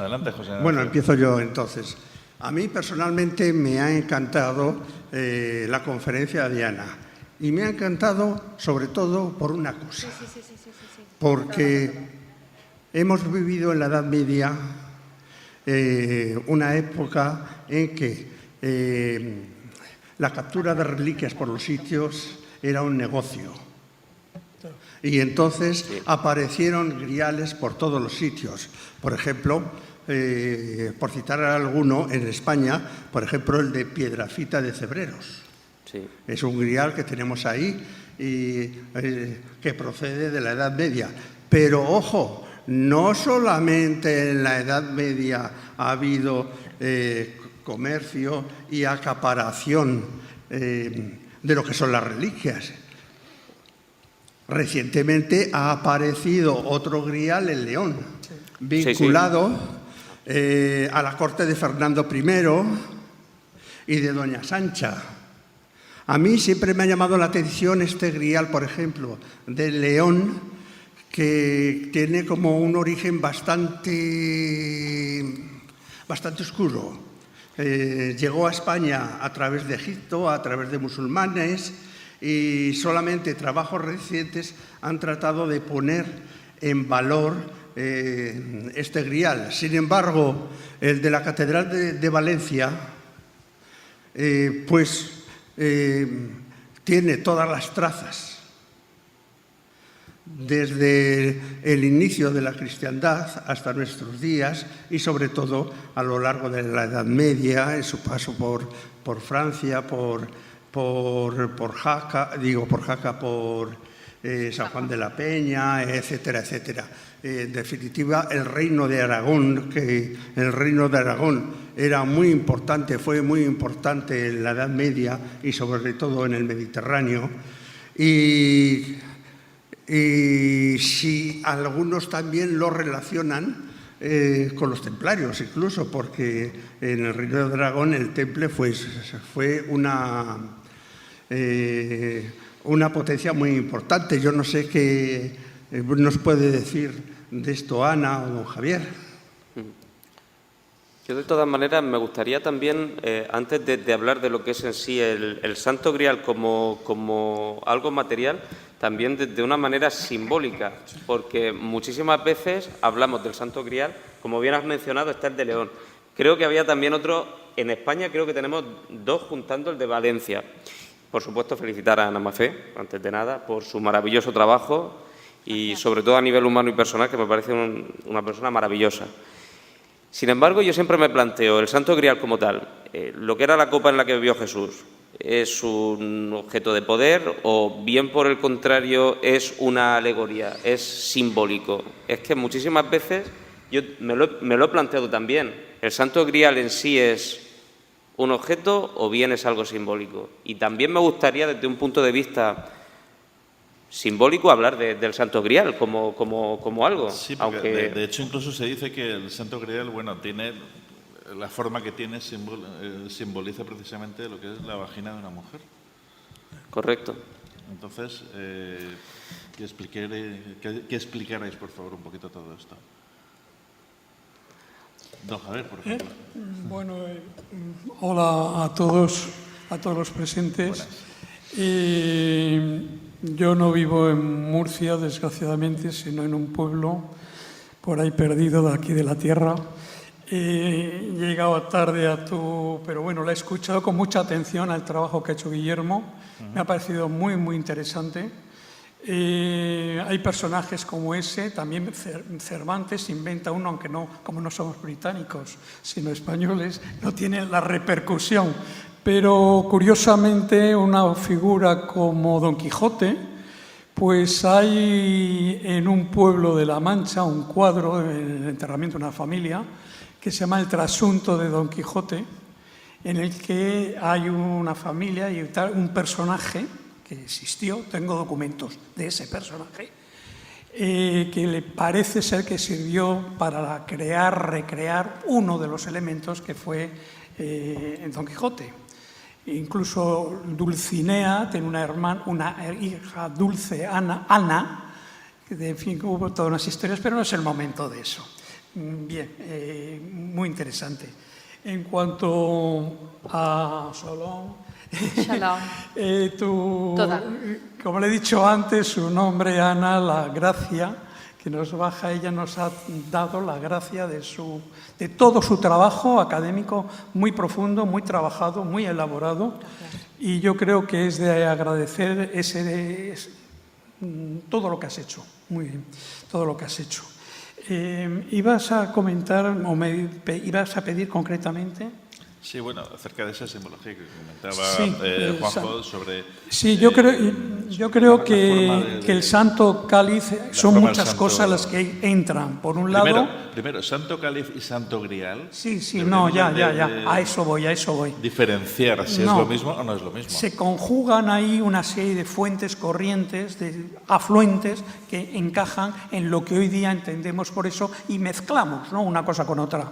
Adelante, José Ignacio. Bueno, empiezo yo entonces. A mí personalmente me ha encantado la conferencia de Diana. Y me ha encantado sobre todo por una cosa. Porque hemos vivido en la Edad Media una época en que la captura de reliquias por los sitios era un negocio. Y entonces aparecieron griales por todos los sitios. Por ejemplo, por citar alguno, en España, por ejemplo, el de Piedrafita de Cebreros. Sí. Es un grial que tenemos ahí y que procede de la Edad Media. Pero, ojo, no solamente en la Edad Media ha habido comercio y acaparación de lo que son las reliquias. Recientemente ha aparecido otro grial en León, vinculado a la corte de Fernando I y de Doña Sancha. A mí siempre me ha llamado la atención este grial, por ejemplo, de León, que tiene como un origen bastante oscuro. Llegó a España a través de Egipto, a través de musulmanes, y solamente trabajos recientes han tratado de poner en valor este grial. Sin embargo, el de la Catedral de Valencia, tiene todas las trazas desde el inicio de la cristiandad hasta nuestros días y sobre todo a lo largo de la Edad Media, en su paso por Francia, por Jaca, por San Juan de la Peña, etcétera, etcétera. En definitiva, el Reino de Aragón era muy importante, fue muy importante en la Edad Media y sobre todo en el Mediterráneo. Y si algunos también lo relacionan con los templarios, incluso, porque en el Reino de Aragón el temple fue una potencia muy importante. Yo no sé qué nos puede decir de esto Ana o don Javier. Yo, de todas maneras, me gustaría también, antes de hablar de lo que es en sí el Santo Grial como algo material, también de una manera simbólica, porque muchísimas veces hablamos del Santo Grial, como bien has mencionado, está el de León. Creo que había también otro, en España creo que tenemos dos juntando el de Valencia. Por supuesto, felicitar a Ana Mafé, antes de nada, por su maravilloso trabajo y sobre todo a nivel humano y personal, que me parece una persona maravillosa. Sin embargo, yo siempre me planteo el Santo Grial como tal, lo que era la copa en la que bebió Jesús, ¿es un objeto de poder o bien por el contrario es una alegoría, es simbólico? Es que muchísimas veces yo me lo he planteado también, ¿el Santo Grial en sí es un objeto o bien es algo simbólico? Y también me gustaría, desde un punto de vista simbólico, hablar del Santo Grial como algo. Sí, porque de hecho incluso se dice que el Santo Grial, bueno, tiene la forma que tiene, simboliza precisamente lo que es la vagina de una mujer. Correcto. Entonces, que explicarais, por favor, un poquito todo esto. Don Javier, por ejemplo. Bueno, hola a todos los presentes. Yo no vivo en Murcia, desgraciadamente, sino en un pueblo por ahí perdido de aquí de la tierra. He llegado tarde pero bueno, la he escuchado con mucha atención al trabajo que ha hecho Guillermo. Me ha parecido muy, muy interesante. Hay personajes como ese, también Cervantes inventa uno, aunque no, como no somos británicos, sino españoles, no tiene la repercusión. Pero curiosamente una figura como Don Quijote, pues hay en un pueblo de La Mancha un cuadro, el enterramiento de una familia, que se llama El trasunto de Don Quijote, en el que hay una familia y un personaje que existió, tengo documentos de ese personaje, que le parece ser que sirvió para recrear uno de los elementos que fue en Don Quijote. Incluso Dulcinea tiene una hija dulce, Ana, que en fin hubo todas unas historias, pero no es el momento de eso. Bien, muy interesante. En cuanto a Shalom, Shalom. Toda. Como le he dicho antes, su nombre, Ana, la gracia que nos baja, ella nos ha dado la gracia de todo su trabajo académico muy profundo, muy trabajado, muy elaborado. Y yo creo que es de agradecer todo lo que has hecho, muy bien, todo lo que has hecho. ¿Ibas a comentar o me ibas a pedir concretamente? Sí, bueno, acerca de esa simbología que comentaba Sí, Juanjo sobre... Sí, yo creo que el Santo Cáliz son muchas cosas las que entran. Por un lado... Primero, Santo Cáliz y Santo Grial. Sí, no, ya. A eso voy. Diferenciar si es lo mismo o no es lo mismo. Se conjugan ahí una serie de fuentes, corrientes, de afluentes que encajan en lo que hoy día entendemos por eso y mezclamos, ¿no?, una cosa con otra.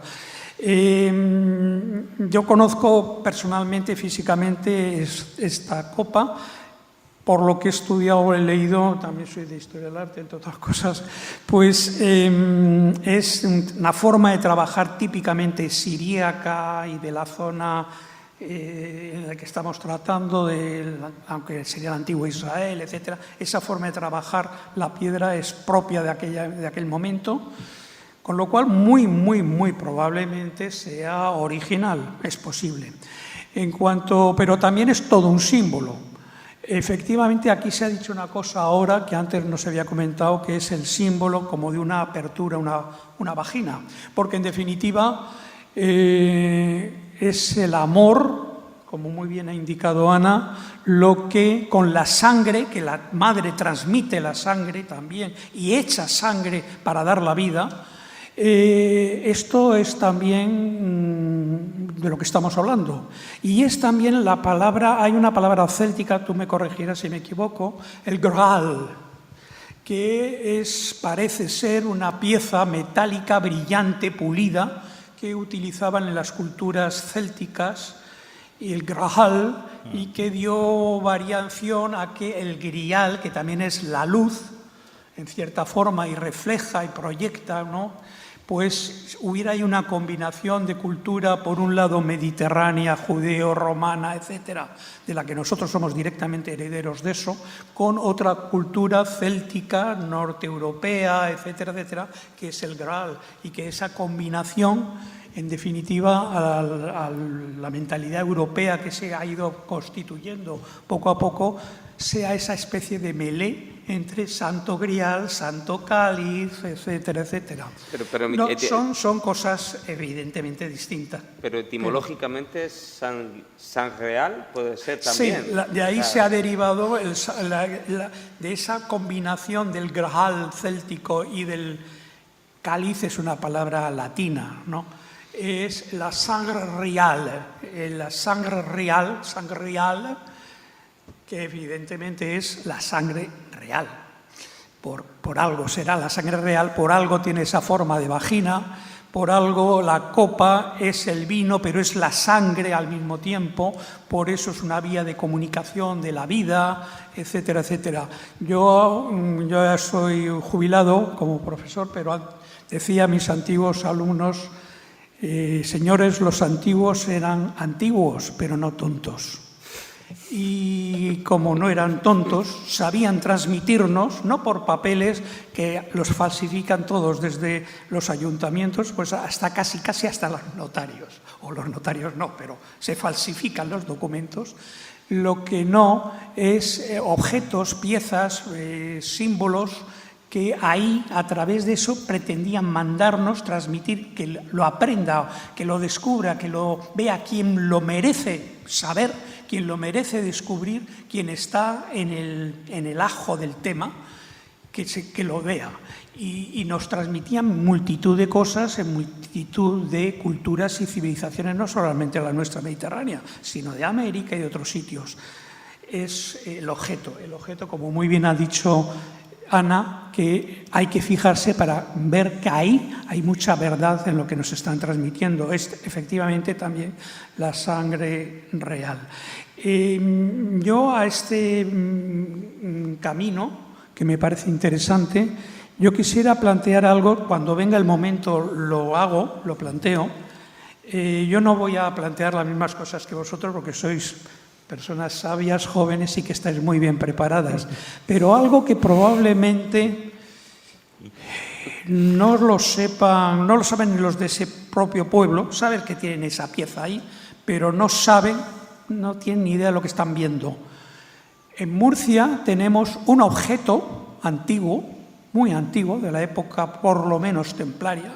Yo conozco personalmente, físicamente, esta copa, por lo que he estudiado, he leído, también soy de Historia del Arte, entre otras cosas, pues es una forma de trabajar típicamente siríaca y de la zona en la que estamos tratando, aunque sería el antiguo Israel, etc. Esa forma de trabajar la piedra es propia de aquel momento. Con lo cual, muy probablemente sea original, es posible. Pero también es todo un símbolo. Efectivamente, aquí se ha dicho una cosa ahora que antes no se había comentado, que es el símbolo como de una apertura, una vagina. Porque, en definitiva, es el amor, como muy bien ha indicado Ana, lo que con la sangre, que la madre transmite la sangre también y echa sangre para dar la vida. Esto es también de lo que estamos hablando. Y es también la palabra, hay una palabra céltica, tú me corregirás si me equivoco, el Graal, que parece ser una pieza metálica, brillante, pulida, que utilizaban en las culturas célticas, y el Graal, y que dio variación a que el Grial, que también es la luz, en cierta forma, y refleja y proyecta, ¿no?, pues hubiera ahí una combinación de cultura, por un lado mediterránea, judeo-romana, etcétera, de la que nosotros somos directamente herederos de eso, con otra cultura céltica, norteeuropea, etcétera, que es el Graal, y que esa combinación, en definitiva, a la mentalidad europea que se ha ido constituyendo poco a poco, sea esa especie de melé entre Santo Grial, Santo Cáliz, etcétera. Son cosas evidentemente distintas. Pero etimológicamente San Real puede ser también. Sí, de ahí se ha derivado de esa combinación del Graal céltico y del cáliz, es una palabra latina, ¿no? Es la sangre real, que evidentemente es la sangre real. Por algo será la sangre real, por algo tiene esa forma de vagina, por algo la copa es el vino, pero es la sangre al mismo tiempo, por eso es una vía de comunicación de la vida, etcétera. Yo ya soy jubilado como profesor, pero decía a mis antiguos alumnos, señores, los antiguos eran antiguos, pero no tontos. Y como no eran tontos, sabían transmitirnos, no por papeles que los falsifican todos desde los ayuntamientos, pues hasta casi hasta los notarios, o los notarios no, pero se falsifican los documentos. Lo que no es objetos, piezas, símbolos, que ahí, a través de eso, pretendían mandarnos, transmitir, que lo aprenda, que lo descubra, que lo vea quien lo merece saber, quien lo merece descubrir, quien está en el ajo del tema, que lo vea. Y nos transmitían multitud de cosas en multitud de culturas y civilizaciones, no solamente la nuestra mediterránea, sino de América y de otros sitios. Es el objeto, como muy bien ha dicho Ana, que hay que fijarse para ver que hay mucha verdad en lo que nos están transmitiendo. Es efectivamente también la sangre real. Yo a este camino, que me parece interesante, Yo quisiera plantear algo, cuando venga el momento lo planteo. Yo no voy a plantear las mismas cosas que vosotros porque sois personas sabias, jóvenes y que estáis muy bien preparadas, pero algo que probablemente no lo saben ni los de ese propio pueblo, saben que tienen esa pieza ahí, pero no tienen ni idea de lo que están viendo. En Murcia tenemos un objeto antiguo, muy antiguo, de la época por lo menos templaria,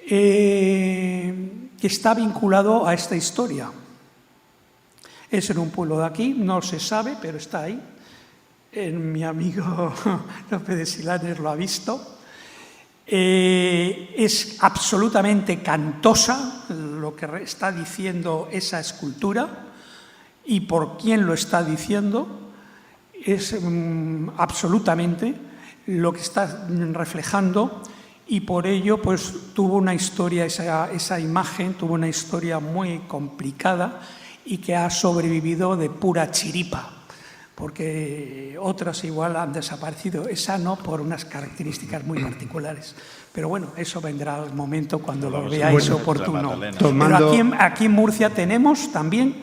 que está vinculado a esta historia. Es en un pueblo de aquí, no se sabe, pero está ahí. Mi amigo López de Silanes lo ha visto. Es absolutamente cantosa lo que está diciendo esa escultura y por quién lo está diciendo. Es absolutamente lo que está reflejando y por ello pues tuvo una historia, esa imagen tuvo una historia muy complicada y que ha sobrevivido de pura chiripa, porque otras igual han desaparecido, esa no, por unas características muy particulares. Pero bueno, eso vendrá al momento cuando lo veáis oportuno. Pero aquí en Murcia tenemos también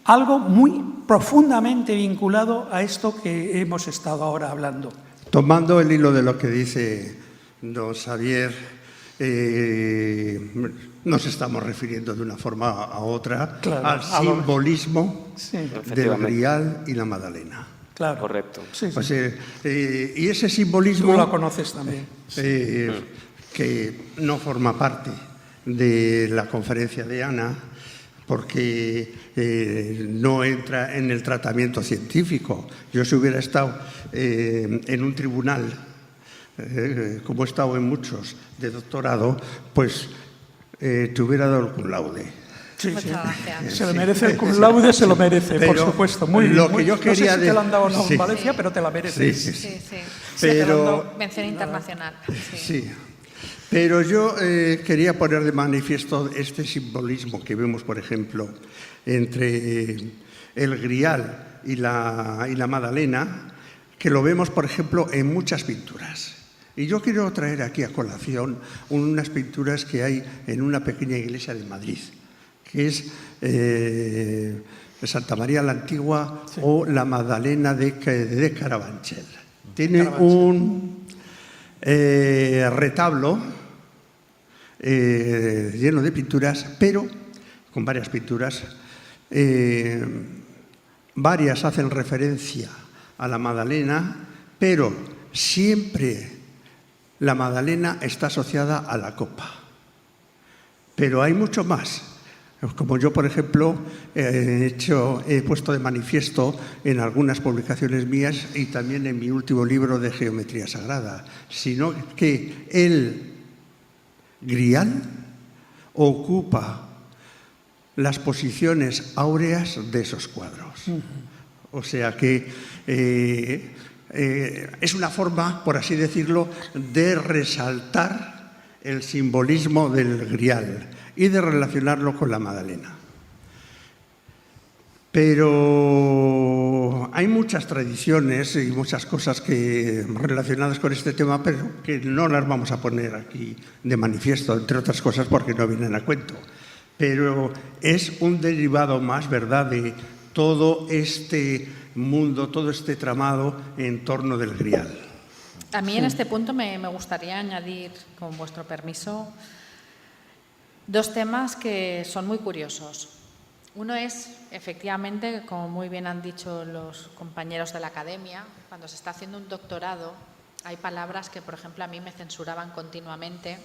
algo muy profundamente vinculado a esto que hemos estado ahora hablando. Tomando el hilo de lo que dice don Xavier, nos estamos refiriendo de una forma a otra, claro, al simbolismo del Grial y la Magdalena. Claro, correcto. Sí, sí. Pues, y ese simbolismo... Tú lo conoces también. Que no forma parte de la conferencia de Ana, porque no entra en el tratamiento científico. Yo si hubiera estado en un tribunal, como he estado en muchos de doctorado, pues te hubiera dado el cum laude. Sí, sí. Se lo merece el cum laude, se lo merece, pero, por supuesto. Muy bien. Lo que yo quería no sé si te lo han dado o no en Valencia, pero te la mereces. Sí. Pero, mención internacional. Sí. Pero yo quería poner de manifiesto este simbolismo que vemos, por ejemplo, entre el Grial y la Magdalena, que lo vemos, por ejemplo, en muchas pinturas. Y yo quiero traer aquí a colación unas pinturas que hay en una pequeña iglesia de Madrid, que es Santa María la Antigua, sí, o la Magdalena de Carabanchel. Tiene un retablo lleno de pinturas, pero con varias pinturas. Varias hacen referencia a la Magdalena, pero siempre la Magdalena está asociada a la copa. Pero hay mucho más. Como yo, por ejemplo, he puesto de manifiesto en algunas publicaciones mías y también en mi último libro de Geometría Sagrada, sino que el Grial ocupa las posiciones áureas de esos cuadros. O sea que es una forma, por así decirlo, de resaltar el simbolismo del Grial y de relacionarlo con la Magdalena. Pero hay muchas tradiciones y muchas cosas relacionadas con este tema, pero que no las vamos a poner aquí de manifiesto, entre otras cosas porque no vienen a cuento. Pero es un derivado más, ¿verdad?, de todo este mundo, todo este tramado en torno del Grial. A mí en este punto me gustaría añadir, con vuestro permiso, dos temas que son muy curiosos. Uno es, efectivamente, como muy bien han dicho los compañeros de la academia, cuando se está haciendo un doctorado hay palabras que, por ejemplo, a mí me censuraban continuamente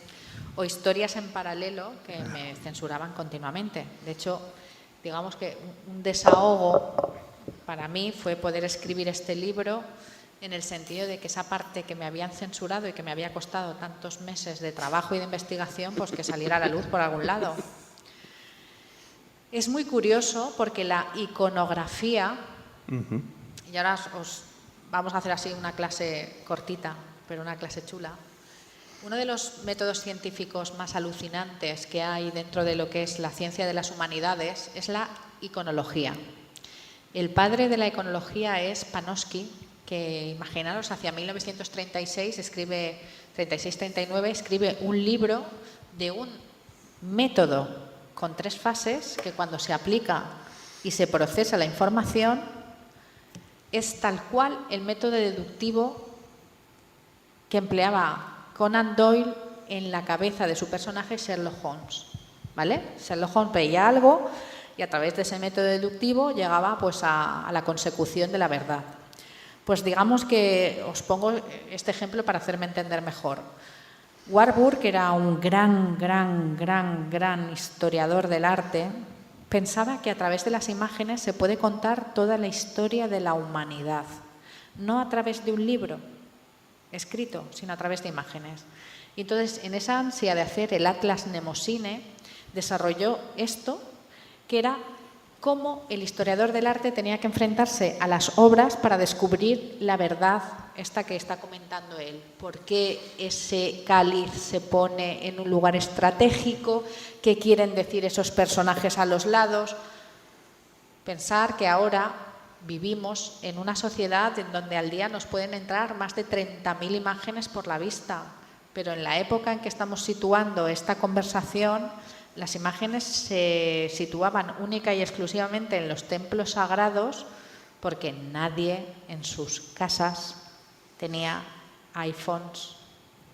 o historias en paralelo que me censuraban continuamente. De hecho, digamos que un desahogo para mí fue poder escribir este libro en el sentido de que esa parte que me habían censurado y que me había costado tantos meses de trabajo y de investigación, pues que saliera a la luz por algún lado. Es muy curioso porque la iconografía, y ahora os vamos a hacer así una clase cortita, pero una clase chula. Uno de los métodos científicos más alucinantes que hay dentro de lo que es la ciencia de las humanidades es la iconología. El padre de la iconología es Panofsky, que imaginaros, hacia 1936, 36-39, escribe un libro de un método con 3 fases que cuando se aplica y se procesa la información es tal cual el método deductivo que empleaba Conan Doyle en la cabeza de su personaje Sherlock Holmes, ¿vale? Sherlock Holmes veía algo y a través de ese método deductivo llegaba pues a la consecución de la verdad. Pues digamos que os pongo este ejemplo para hacerme entender mejor. Warburg, que era un gran historiador del arte, pensaba que a través de las imágenes se puede contar toda la historia de la humanidad, no a través de un libro escrito, sino a través de imágenes. Y entonces, en esa ansia de hacer el Atlas Mnemosine, desarrolló esto, que era cómo el historiador del arte tenía que enfrentarse a las obras para descubrir la verdad, esta que está comentando él. ¿Por qué ese cáliz se pone en un lugar estratégico? ¿Qué quieren decir esos personajes a los lados? Pensar que ahora vivimos en una sociedad en donde al día nos pueden entrar más de 30.000 imágenes por la vista, pero en la época en que estamos situando esta conversación, las imágenes se situaban única y exclusivamente en los templos sagrados porque nadie en sus casas tenía iPhones,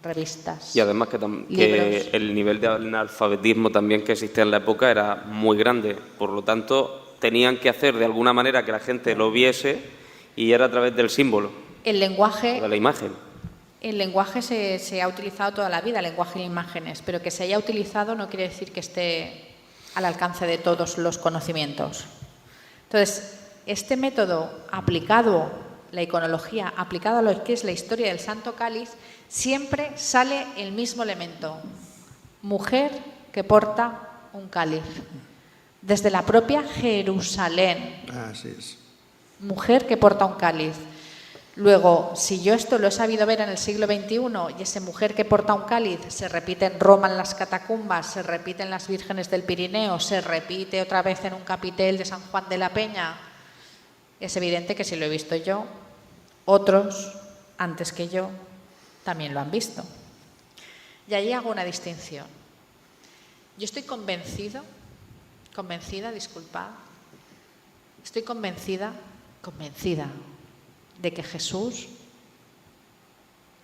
revistas. Y además que el nivel de analfabetismo también que existía en la época era muy grande. Por lo tanto, tenían que hacer de alguna manera que la gente lo viese y era a través del símbolo. El lenguaje... De la imagen. El lenguaje se ha utilizado toda la vida, el lenguaje de imágenes, pero que se haya utilizado no quiere decir que esté al alcance de todos los conocimientos. Entonces, este método aplicado, la iconología, aplicado a lo que es la historia del Santo Cáliz, siempre sale el mismo elemento: mujer que porta un cáliz. Desde la propia Jerusalén. Así es. Mujer que porta un cáliz. Luego, si yo esto lo he sabido ver en el siglo XXI y esa mujer que porta un cáliz se repite en Roma en las catacumbas, se repite en las Vírgenes del Pirineo, se repite otra vez en un capitel de San Juan de la Peña, es evidente que si lo he visto yo, otros, antes que yo, también lo han visto. Y ahí hago una distinción. Yo estoy convencida, disculpad, estoy convencida de que Jesús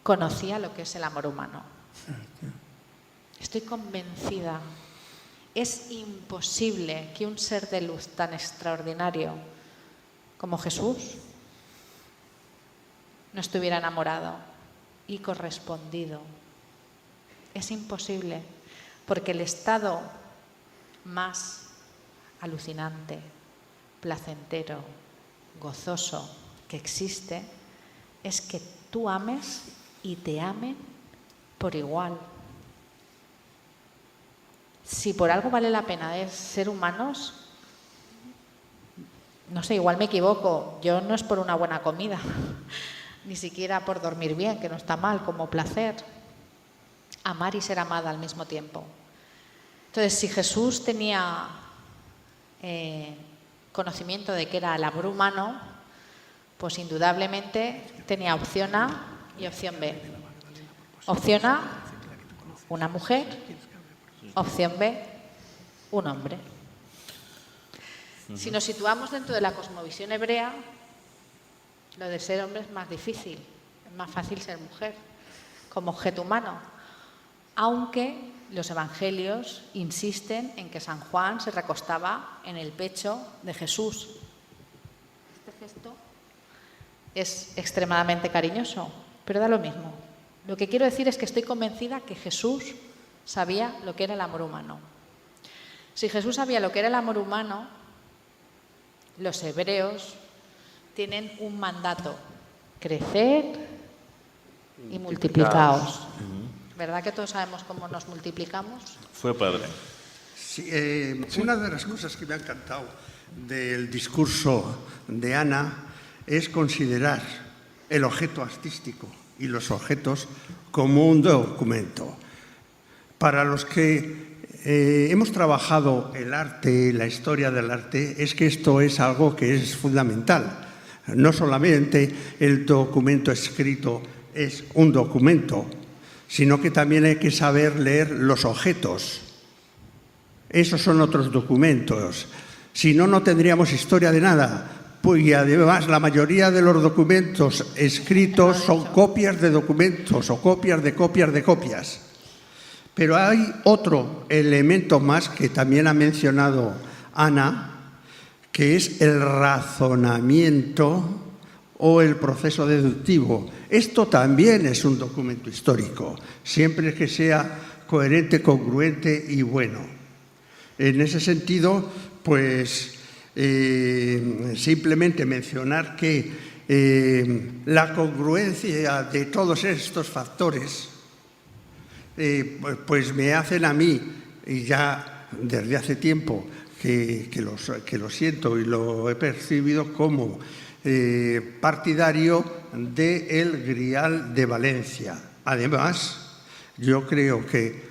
conocía lo que es el amor humano. Estoy convencida. Es imposible que un ser de luz tan extraordinario como Jesús no estuviera enamorado y correspondido. Es imposible, porque el estado más alucinante, placentero, gozoso que existe es que tú ames y te amen por igual. Si por algo vale la pena ser humanos, no sé, igual me equivoco, yo no es por una buena comida, ni siquiera por dormir bien, que no está mal, como placer. Amar y ser amada al mismo tiempo. Entonces, si Jesús tenía conocimiento de que era el amor humano, pues indudablemente tenía opción A y opción B. Opción A, una mujer. Opción B, un hombre. Si nos situamos dentro de la cosmovisión hebrea, lo de ser hombre es más difícil. Es más fácil ser mujer, como objeto humano. Aunque los evangelios insisten en que San Juan se recostaba en el pecho de Jesús. Este gesto es extremadamente cariñoso, pero da lo mismo. Lo que quiero decir es que estoy convencida que Jesús sabía lo que era el amor humano. Si Jesús sabía lo que era el amor humano, los hebreos tienen un mandato: crecer y multiplicaos. ¿Verdad que todos sabemos cómo nos multiplicamos? Fue padre. Sí, una de las cosas que me ha encantado del discurso de Ana es considerar el objeto artístico y los objetos como un documento. Para los que hemos trabajado el arte, la historia del arte, es que esto es algo que es fundamental. No solamente el documento escrito es un documento, sino que también hay que saber leer los objetos. Esos son otros documentos. Si no, no tendríamos historia de nada. Pues, y además la mayoría de los documentos escritos son copias de documentos o copias de copias de copias. Pero hay otro elemento más que también ha mencionado Ana, que es el razonamiento o el proceso deductivo. Esto también es un documento histórico, siempre que sea coherente, congruente y bueno. En ese sentido, pues simplemente mencionar que la congruencia de todos estos factores pues me hacen a mí, y ya desde hace tiempo que lo siento y lo he percibido como partidario del Grial de Valencia. Además, yo creo que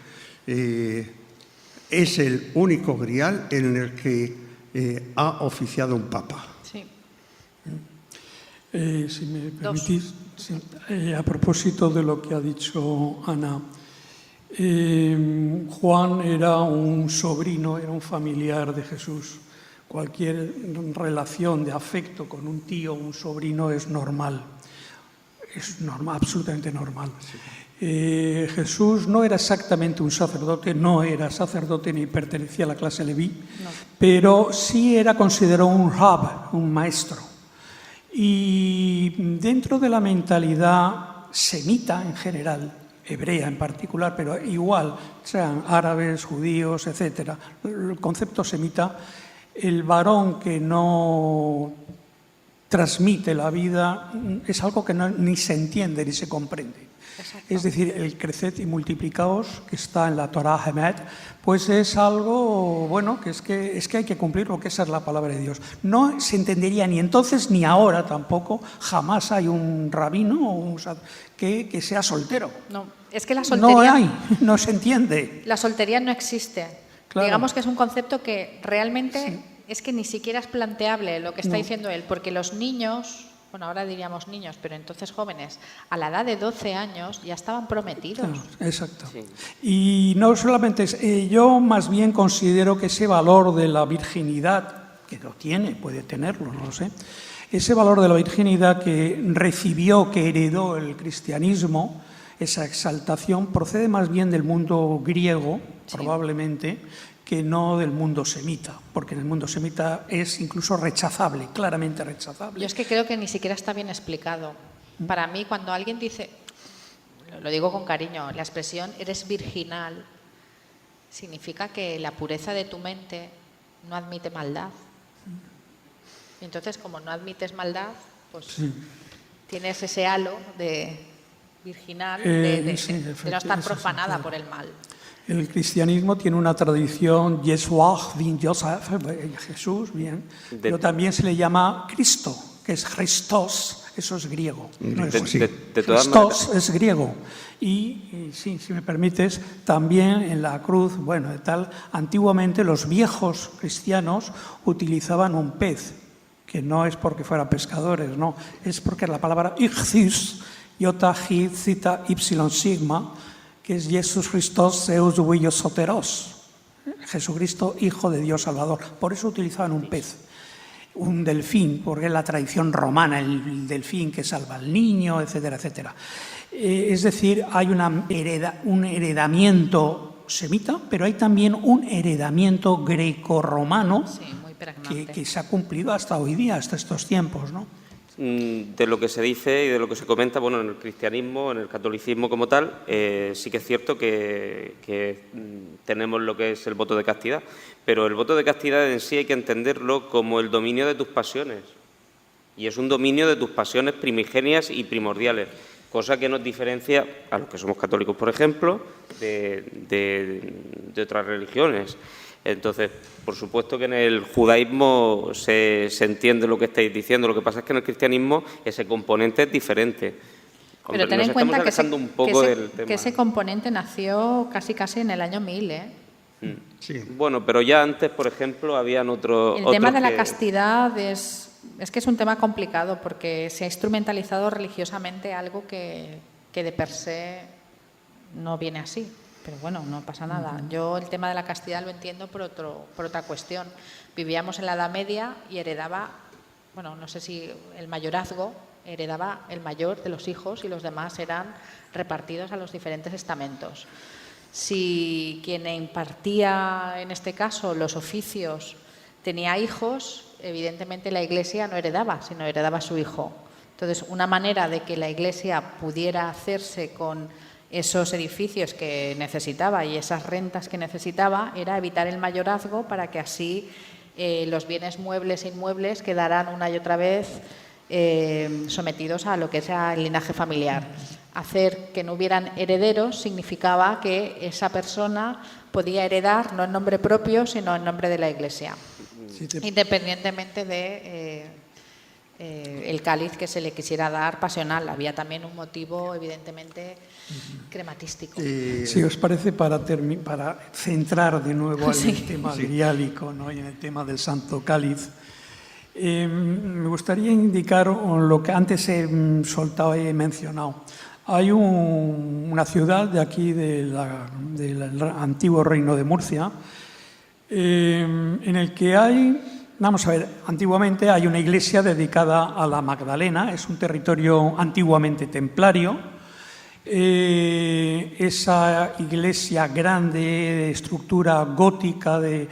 es el único Grial en el que ha oficiado un papa. Sí. Si me permitís, sí, a propósito de lo que ha dicho Ana, Juan era un sobrino, era un familiar de Jesús. Cualquier relación de afecto con un tío o un sobrino es normal, absolutamente normal. Jesús no era exactamente un sacerdote, no era sacerdote ni pertenecía a la clase leví, no, pero sí era considerado un rab, un maestro. Y dentro de la mentalidad semita en general, hebrea en particular, pero igual, sean árabes, judíos, etc., el concepto semita, el varón que no transmite la vida es algo que ni se entiende ni se comprende. Exacto. Es decir, el creced y multiplicaos que está en la Torá Hemet, pues es algo, bueno, que es que hay que cumplir lo que esa es la palabra de Dios. No se entendería ni entonces ni ahora tampoco, jamás hay un rabino o que sea soltero. No, es que la soltería... No hay, no se entiende. La soltería no existe. Claro. Digamos que es un concepto que realmente sí, es que ni siquiera es planteable lo que está diciendo él, porque los niños... Bueno, ahora diríamos niños, pero entonces jóvenes, a la edad de 12 años ya estaban prometidos. Claro, exacto. Sí. Y no solamente yo más bien considero que ese valor de la virginidad, que lo tiene, puede tenerlo, no lo sé, ese valor de la virginidad que recibió, que heredó el cristianismo, esa exaltación, procede más bien del mundo griego, sí, probablemente, que no del mundo semita, porque en el mundo semita es incluso rechazable, claramente rechazable. Yo es que creo que ni siquiera está bien explicado. Para mí, cuando alguien dice, lo digo con cariño, la expresión eres virginal, significa que la pureza de tu mente no admite maldad. Y entonces, como no admites maldad, pues sí, tienes ese halo de virginal, de no estar profanada por el mal. El cristianismo tiene una tradición, Yeshua, Jesús, bien, pero también se le llama Cristo, que es Christos, eso es griego. No es Christos es griego. Y sí, si me permites, también en la cruz, bueno, tal, antiguamente los viejos cristianos utilizaban un pez, que no es porque fueran pescadores, no, es porque la palabra ichthys, iota, hi, zeta, ypsilon, sigma, que es Jesús Christos, Zeus, Huillos, Soteros, Jesucristo, Hijo de Dios Salvador. Por eso utilizaban un pez, un delfín, porque es la tradición romana, el delfín que salva al niño, etcétera, etcétera. Es decir, hay un heredamiento semita, pero hay también un heredamiento greco-romano, sí, que se ha cumplido hasta hoy día, hasta estos tiempos, ¿no? De lo que se dice y de lo que se comenta, bueno, en el cristianismo, en el catolicismo como tal, sí que es cierto que tenemos lo que es el voto de castidad, pero el voto de castidad en sí hay que entenderlo como el dominio de tus pasiones, y es un dominio de tus pasiones primigenias y primordiales, cosa que nos diferencia a los que somos católicos, por ejemplo, de otras religiones. Entonces, por supuesto que en el judaísmo se entiende lo que estáis diciendo, lo que pasa es que en el cristianismo ese componente es diferente. Pero ten en cuenta que ese componente nació casi en el año 1000, ¿eh? Sí. Bueno, pero ya antes, por ejemplo, habían otros... El tema de la castidad es es que es un tema complicado porque se ha instrumentalizado religiosamente algo que de per se no viene así. Pero bueno, no pasa nada. Yo el tema de la castidad lo entiendo por otra cuestión. Vivíamos en la Edad Media y heredaba, bueno, no sé si el mayorazgo heredaba el mayor de los hijos y los demás eran repartidos a los diferentes estamentos. Si quien impartía, en este caso, los oficios tenía hijos, evidentemente la Iglesia no heredaba, sino heredaba a su hijo. Entonces, una manera de que la Iglesia pudiera hacerse con esos edificios que necesitaba y esas rentas que necesitaba era evitar el mayorazgo para que así los bienes muebles e inmuebles quedaran una y otra vez sometidos a lo que es el linaje familiar. Hacer que no hubieran herederos significaba que esa persona podía heredar no en nombre propio, sino en nombre de la Iglesia, independientemente de el cáliz que se le quisiera dar pasional. Había también un motivo, evidentemente, crematístico. Si os parece, para centrar de nuevo en el tema griálico, ¿no? Y en el tema del Santo Cáliz, me gustaría indicar lo que antes he soltado y he mencionado. Hay una ciudad de aquí, del antiguo Reino de Murcia, en el que hay... Vamos a ver, antiguamente hay una iglesia dedicada a la Magdalena, es un territorio antiguamente templario. Esa iglesia grande, de estructura gótica y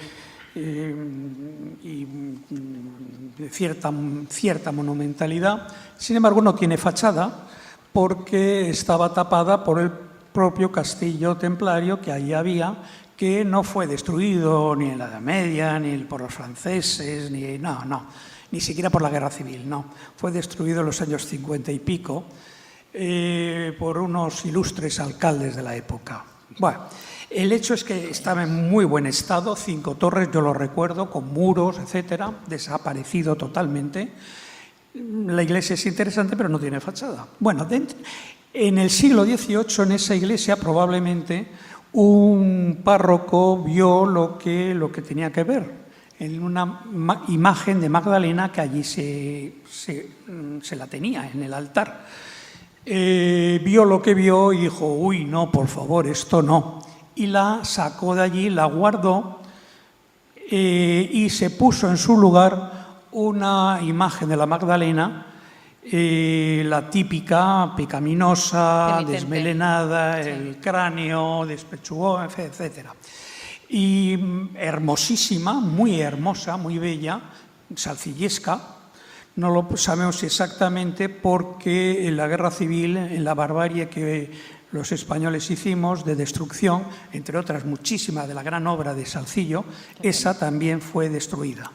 de cierta monumentalidad, sin embargo no tiene fachada porque estaba tapada por el propio castillo templario que allí había, que no fue destruido ni en la Edad Media, ni por los franceses, ni siquiera por la Guerra Civil, no. Fue destruido en los años 50 y pico por unos ilustres alcaldes de la época. Bueno, el hecho es que estaba en muy buen estado, 5 torres, yo lo recuerdo, con muros, etcétera, desaparecido totalmente. La iglesia es interesante, pero no tiene fachada. Bueno, en el siglo XVIII, en esa iglesia, probablemente un párroco vio lo que tenía que ver en una imagen de Magdalena que allí se la tenía en el altar. Vio lo que vio y dijo, uy, no, por favor, esto no. Y la sacó de allí, la guardó y se puso en su lugar una imagen de la Magdalena, la típica, pecaminosa, penitente, desmelenada, sí, el cráneo despechugó, etcétera. Y hermosísima, muy hermosa, muy bella, salcillesca. No lo sabemos exactamente porque en la Guerra Civil, en la barbarie que los españoles hicimos de destrucción, entre otras muchísimas de la gran obra de Salcillo, esa también fue destruida.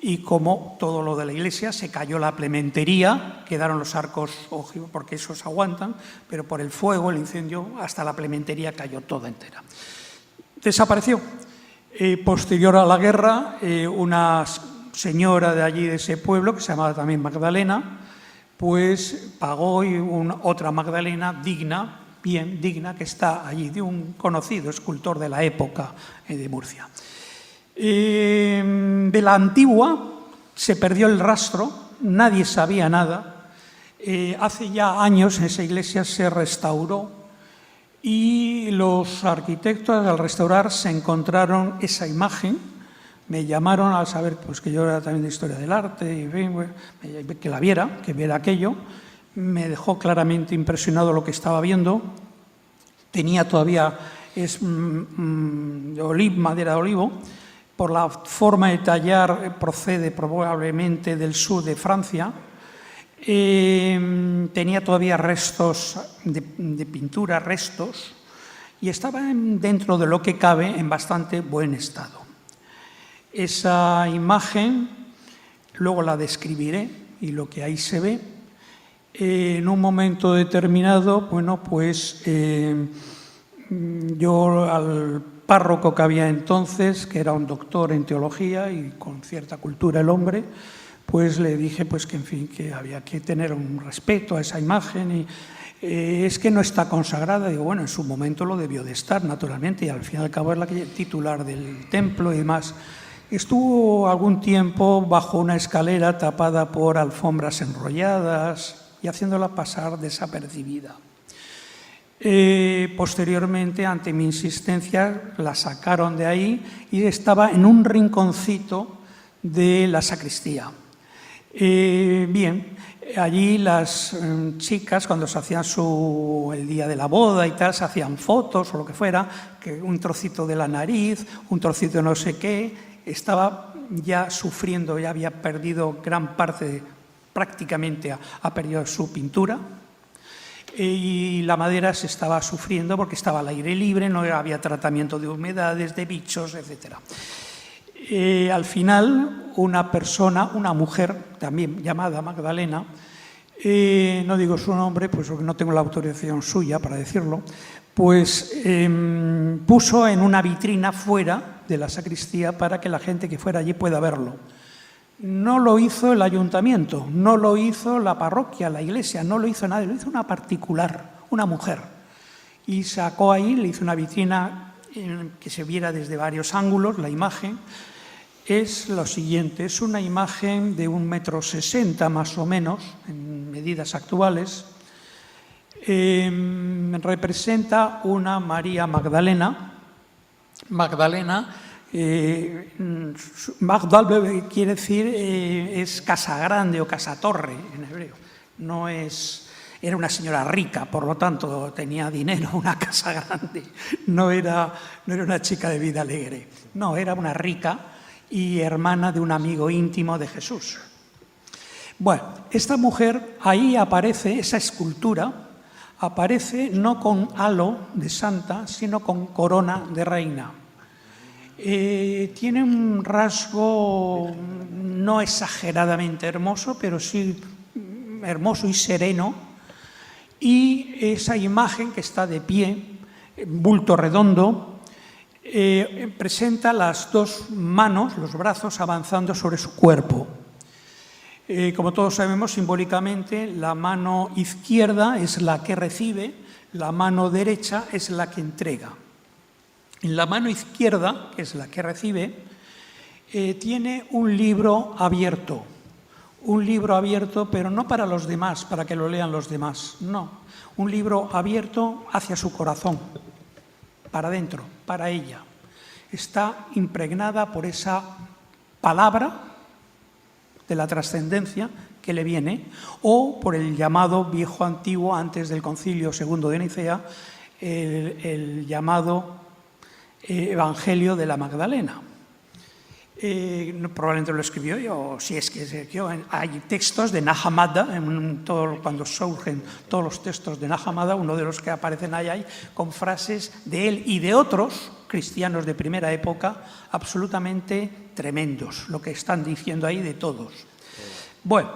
Y como todo lo de la iglesia, se cayó la plementería, quedaron los arcos ojivos, porque esos aguantan, pero por el fuego, el incendio, hasta la plementería cayó toda entera. Desapareció. Posterior a la guerra, una señora de allí, de ese pueblo, que se llamaba también Magdalena, pues pagó otra Magdalena digna, bien digna, que está allí, de un conocido escultor de la época de Murcia. De la antigua se perdió el rastro, nadie sabía nada. Hace ya años esa iglesia se restauró y los arquitectos al restaurar se encontraron esa imagen. Me llamaron al saber pues, que yo era también de historia del arte y que la viera, que viera aquello. Me dejó claramente impresionado lo que estaba viendo. Tenía todavía madera de olivo. Por la forma de tallar, procede probablemente del sur de Francia. Tenía todavía restos de pintura, y estaba dentro de lo que cabe en bastante buen estado. Esa imagen, luego la describiré, y lo que ahí se ve, en un momento determinado, bueno, pues yo al párroco que había entonces, que era un doctor en teología y con cierta cultura el hombre, pues le dije pues que en fin, que había que tener un respeto a esa imagen y es que no está consagrada. Digo, bueno, en su momento lo debió de estar, naturalmente, y al fin y al cabo es la titular del templo y demás. Estuvo algún tiempo bajo una escalera tapada por alfombras enrolladas y haciéndola pasar desapercibida. Posteriormente, ante mi insistencia, la sacaron de ahí y estaba en un rinconcito de la sacristía. Bien, allí las chicas, cuando se hacían el día de la boda y tal, se hacían fotos o lo que fuera, que un trocito de la nariz, un trocito de no sé qué, estaba ya sufriendo, ya había perdido gran parte, prácticamente ha perdido su pintura. Y la madera se estaba sufriendo porque estaba al aire libre, no había tratamiento de humedades, de bichos, etc. Al final, una persona, una mujer, también llamada Magdalena, no digo su nombre, pues porque no tengo la autorización suya para decirlo, pues puso en una vitrina fuera de la sacristía para que la gente que fuera allí pueda verlo. No lo hizo el ayuntamiento, no lo hizo la parroquia, la iglesia, no lo hizo nadie, lo hizo una particular, una mujer. Y sacó ahí, le hizo una vitrina que se viera desde varios ángulos. La imagen es lo siguiente, es una imagen de 1,60 m más o menos, en medidas actuales. Representa una María Magdalena. Magdalena Magdal quiere decir es casa grande o casa torre en hebreo. No es, era una señora rica, por lo tanto tenía dinero, una casa grande. No era una chica de vida alegre. No, era una rica y hermana de un amigo íntimo de Jesús. Bueno, esta mujer, ahí aparece, esa escultura, aparece no con halo de santa, sino con corona de reina. Tiene un rasgo no exageradamente hermoso, pero sí hermoso y sereno. Y esa imagen que está de pie, bulto redondo, presenta las dos manos, los brazos, avanzando sobre su cuerpo. Como todos sabemos, simbólicamente, la mano izquierda es la que recibe, la mano derecha es la que entrega. En la mano izquierda, que es la que recibe, tiene un libro abierto. Un libro abierto, pero no para los demás, para que lo lean los demás, no. Un libro abierto hacia su corazón, para adentro, para ella. Está impregnada por esa palabra de la trascendencia que le viene, o por el llamado viejo antiguo, antes del Concilio II de Nicea, el llamado Evangelio de la Magdalena. Probablemente lo escribió yo, si es que se escribió. Hay textos de Nag Hammadi, cuando surgen todos los textos de Nag Hammadi, uno de los que aparecen ahí con frases de él y de otros cristianos de primera época absolutamente tremendos, lo que están diciendo ahí de todos. Bueno,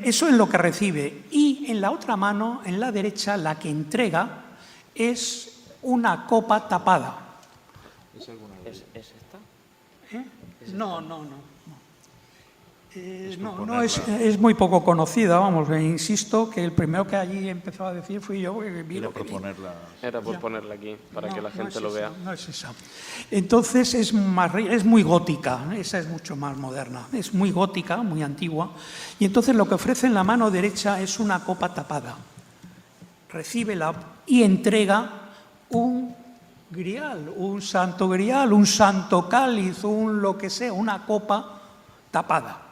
eso es lo que recibe. Y en la otra mano, en la derecha, la que entrega es una copa tapada. ¿Es esta? No. Es muy poco conocida, vamos, insisto que el primero que allí empezó a decir fui yo. Era por ponerla. Era por ponerla aquí, para que la gente lo vea. No es esa. Entonces es muy gótica, esa es mucho más moderna, es muy gótica, muy antigua. Y entonces lo que ofrece en la mano derecha es una copa tapada. Recíbela y entrega un grial, un santo grial, un santo cáliz, un lo que sea, una copa tapada.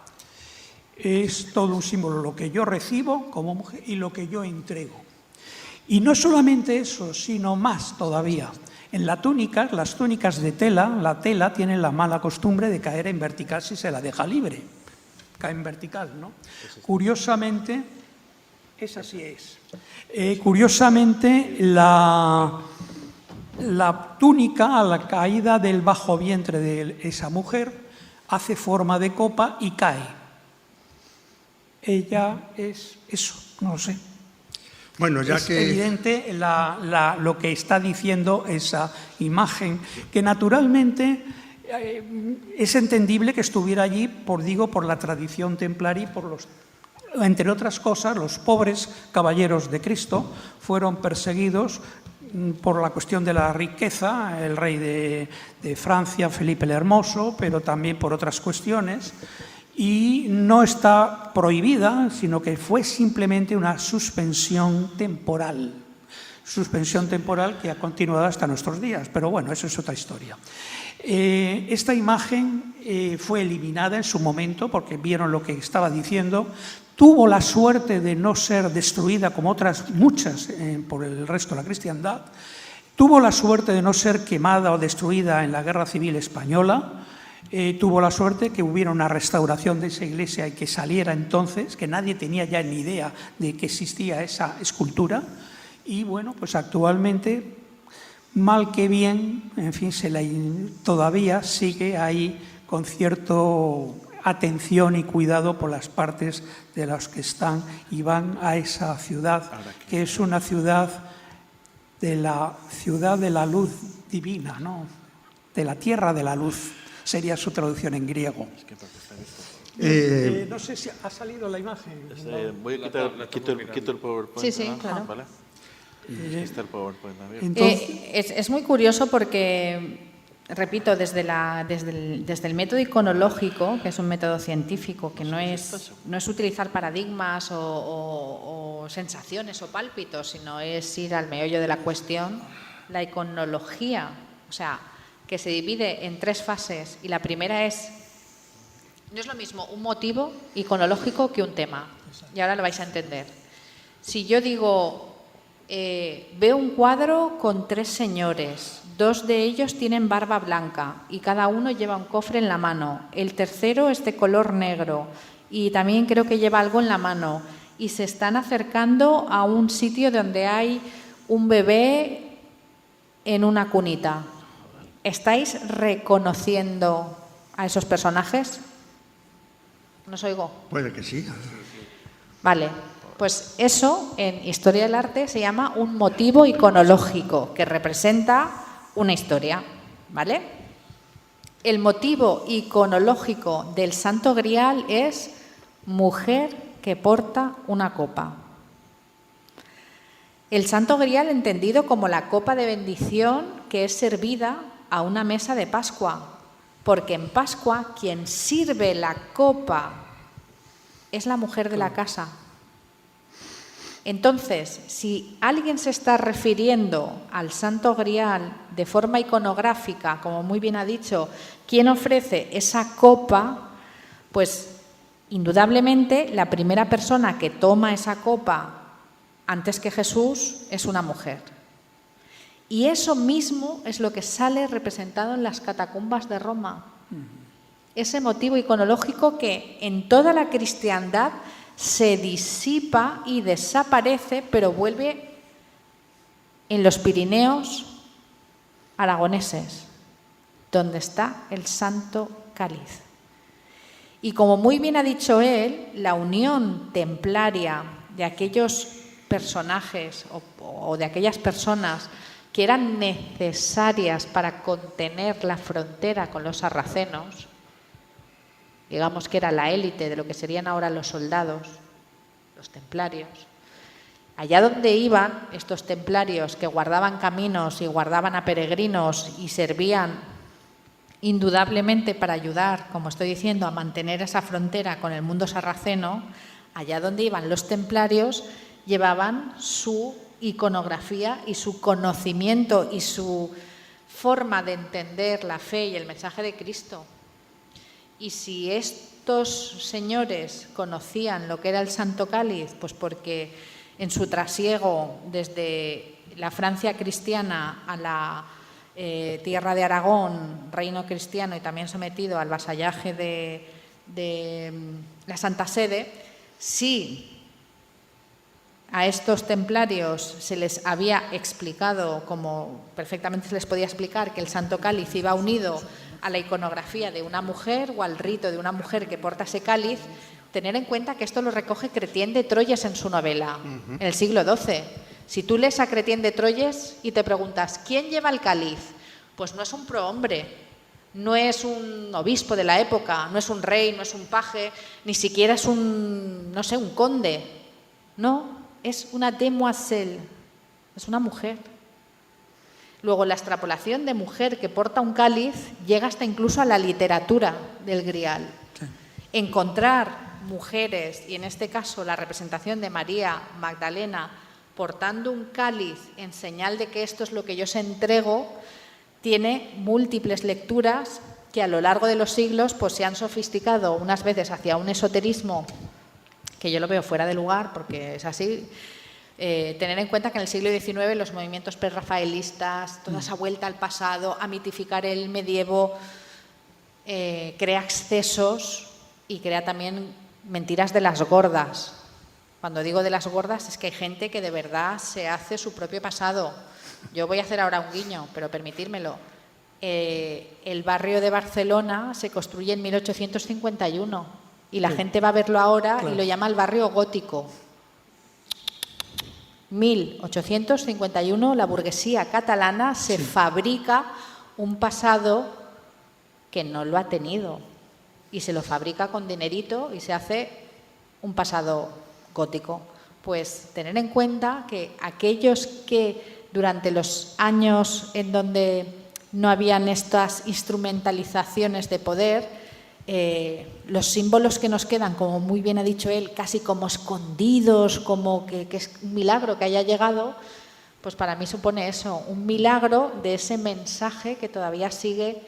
Es todo un símbolo, lo que yo recibo como mujer y lo que yo entrego. Y no solamente eso, sino más todavía. En las túnicas de tela, la tela tiene la mala costumbre de caer en vertical si se la deja libre. Cae en vertical, ¿no? Curiosamente, esa sí es. Curiosamente, la túnica, a la caída del bajo vientre de esa mujer, hace forma de copa y cae. Ella es eso, no lo sé. Bueno, ya es que... evidente lo que está diciendo esa imagen, que naturalmente es entendible que estuviera allí, por la tradición templaria y entre otras cosas, los pobres caballeros de Cristo fueron perseguidos por la cuestión de la riqueza, el rey de Francia, Felipe el Hermoso, pero también por otras cuestiones. Y no está prohibida, sino que fue simplemente una suspensión temporal que ha continuado hasta nuestros días. Pero bueno, eso es otra historia. Esta imagen fue eliminada en su momento porque vieron lo que estaba diciendo. Tuvo la suerte de no ser destruida como otras muchas por el resto de la cristiandad. Tuvo la suerte de no ser quemada o destruida en la Guerra Civil Española. Tuvo la suerte que hubiera una restauración de esa iglesia y que saliera entonces, que nadie tenía ya ni idea de que existía esa escultura. Y bueno, pues actualmente, mal que bien, en fin, todavía sigue ahí con cierto atención y cuidado por las partes de las que están y van a esa ciudad, que es una ciudad de la luz divina, ¿no? De la tierra de la luz, sería su traducción en griego. No sé si ha salido la imagen. Voy a quito el PowerPoint. Sí, claro. Vale. Está el PowerPoint también. Entonces, Es muy curioso porque, repito, desde el método iconológico, que es un método científico, que no es utilizar paradigmas o sensaciones o pálpitos, sino es ir al meollo de la cuestión, la iconología, o sea, que se divide en 3 fases, y la primera no es lo mismo un motivo iconológico que un tema, y ahora lo vais a entender. Si yo digo, veo un cuadro con 3 señores, 2 de ellos tienen barba blanca y cada uno lleva un cofre en la mano, el tercero es de color negro y también creo que lleva algo en la mano, y se están acercando a un sitio donde hay un bebé en una cunita. ¿Estáis reconociendo a esos personajes? ¿No os oigo? Puede que sí. Vale, pues eso en Historia del Arte se llama un motivo iconológico que representa una historia, ¿vale? El motivo iconológico del Santo Grial es mujer que porta una copa. El Santo Grial entendido como la copa de bendición que es servida a una mesa de Pascua, porque en Pascua quien sirve la copa es la mujer de la casa. Entonces, si alguien se está refiriendo al Santo Grial de forma iconográfica, como muy bien ha dicho, ¿quién ofrece esa copa? Pues indudablemente la primera persona que toma esa copa antes que Jesús es una mujer. Y eso mismo es lo que sale representado en las catacumbas de Roma. Ese motivo iconológico que en toda la cristiandad se disipa y desaparece, pero vuelve en los Pirineos aragoneses, donde está el Santo Cáliz. Y como muy bien ha dicho él, la unión templaria de aquellos personajes o de aquellas personas que eran necesarias para contener la frontera con los sarracenos, digamos que era la élite de lo que serían ahora los soldados, los templarios. Allá donde iban estos templarios que guardaban caminos y guardaban a peregrinos y servían indudablemente para ayudar, como estoy diciendo, a mantener esa frontera con el mundo sarraceno, allá donde iban los templarios llevaban su iconografía y su conocimiento y su forma de entender la fe y el mensaje de Cristo. Y si estos señores conocían lo que era el Santo Cáliz, pues porque en su trasiego desde la Francia cristiana a la tierra de Aragón, reino cristiano y también sometido al vasallaje de la Santa Sede, sí a estos templarios se les había explicado, como perfectamente se les podía explicar, que el Santo Cáliz iba unido a la iconografía de una mujer o al rito de una mujer que porta ese cáliz, tener en cuenta que esto lo recoge Chrétien de Troyes en su novela, en el siglo XII. Si tú lees a Chrétien de Troyes y te preguntas, ¿quién lleva el cáliz? Pues no es un prohombre, no es un obispo de la época, no es un rey, no es un paje, ni siquiera es un, no sé, un conde. No, es una demoiselle, es una mujer. Luego, la extrapolación de mujer que porta un cáliz llega hasta incluso a la literatura del Grial. Sí. Encontrar mujeres, y en este caso la representación de María Magdalena portando un cáliz en señal de que esto es lo que yo os entrego, tiene múltiples lecturas que a lo largo de los siglos pues, se han sofisticado unas veces hacia un esoterismo que yo lo veo fuera de lugar porque es así. Tener en cuenta que en el siglo XIX los movimientos prerrafaelistas, toda esa vuelta al pasado, a mitificar el medievo, crea excesos y crea también mentiras de las gordas. Cuando digo de las gordas es que hay gente que de verdad se hace su propio pasado. Yo voy a hacer ahora un guiño, pero permitírmelo. El barrio de Barcelona se construye en 1851 y la gente va a verlo ahora y lo llama el barrio gótico. 1851 la burguesía catalana se fabrica un pasado que no lo ha tenido y se lo fabrica con dinerito y se hace un pasado gótico. Pues tener en cuenta que aquellos que durante los años en donde no habían estas instrumentalizaciones de poder, los símbolos que nos quedan, como muy bien ha dicho él, casi como escondidos, como que es un milagro que haya llegado, pues para mí supone eso, un milagro de ese mensaje que todavía sigue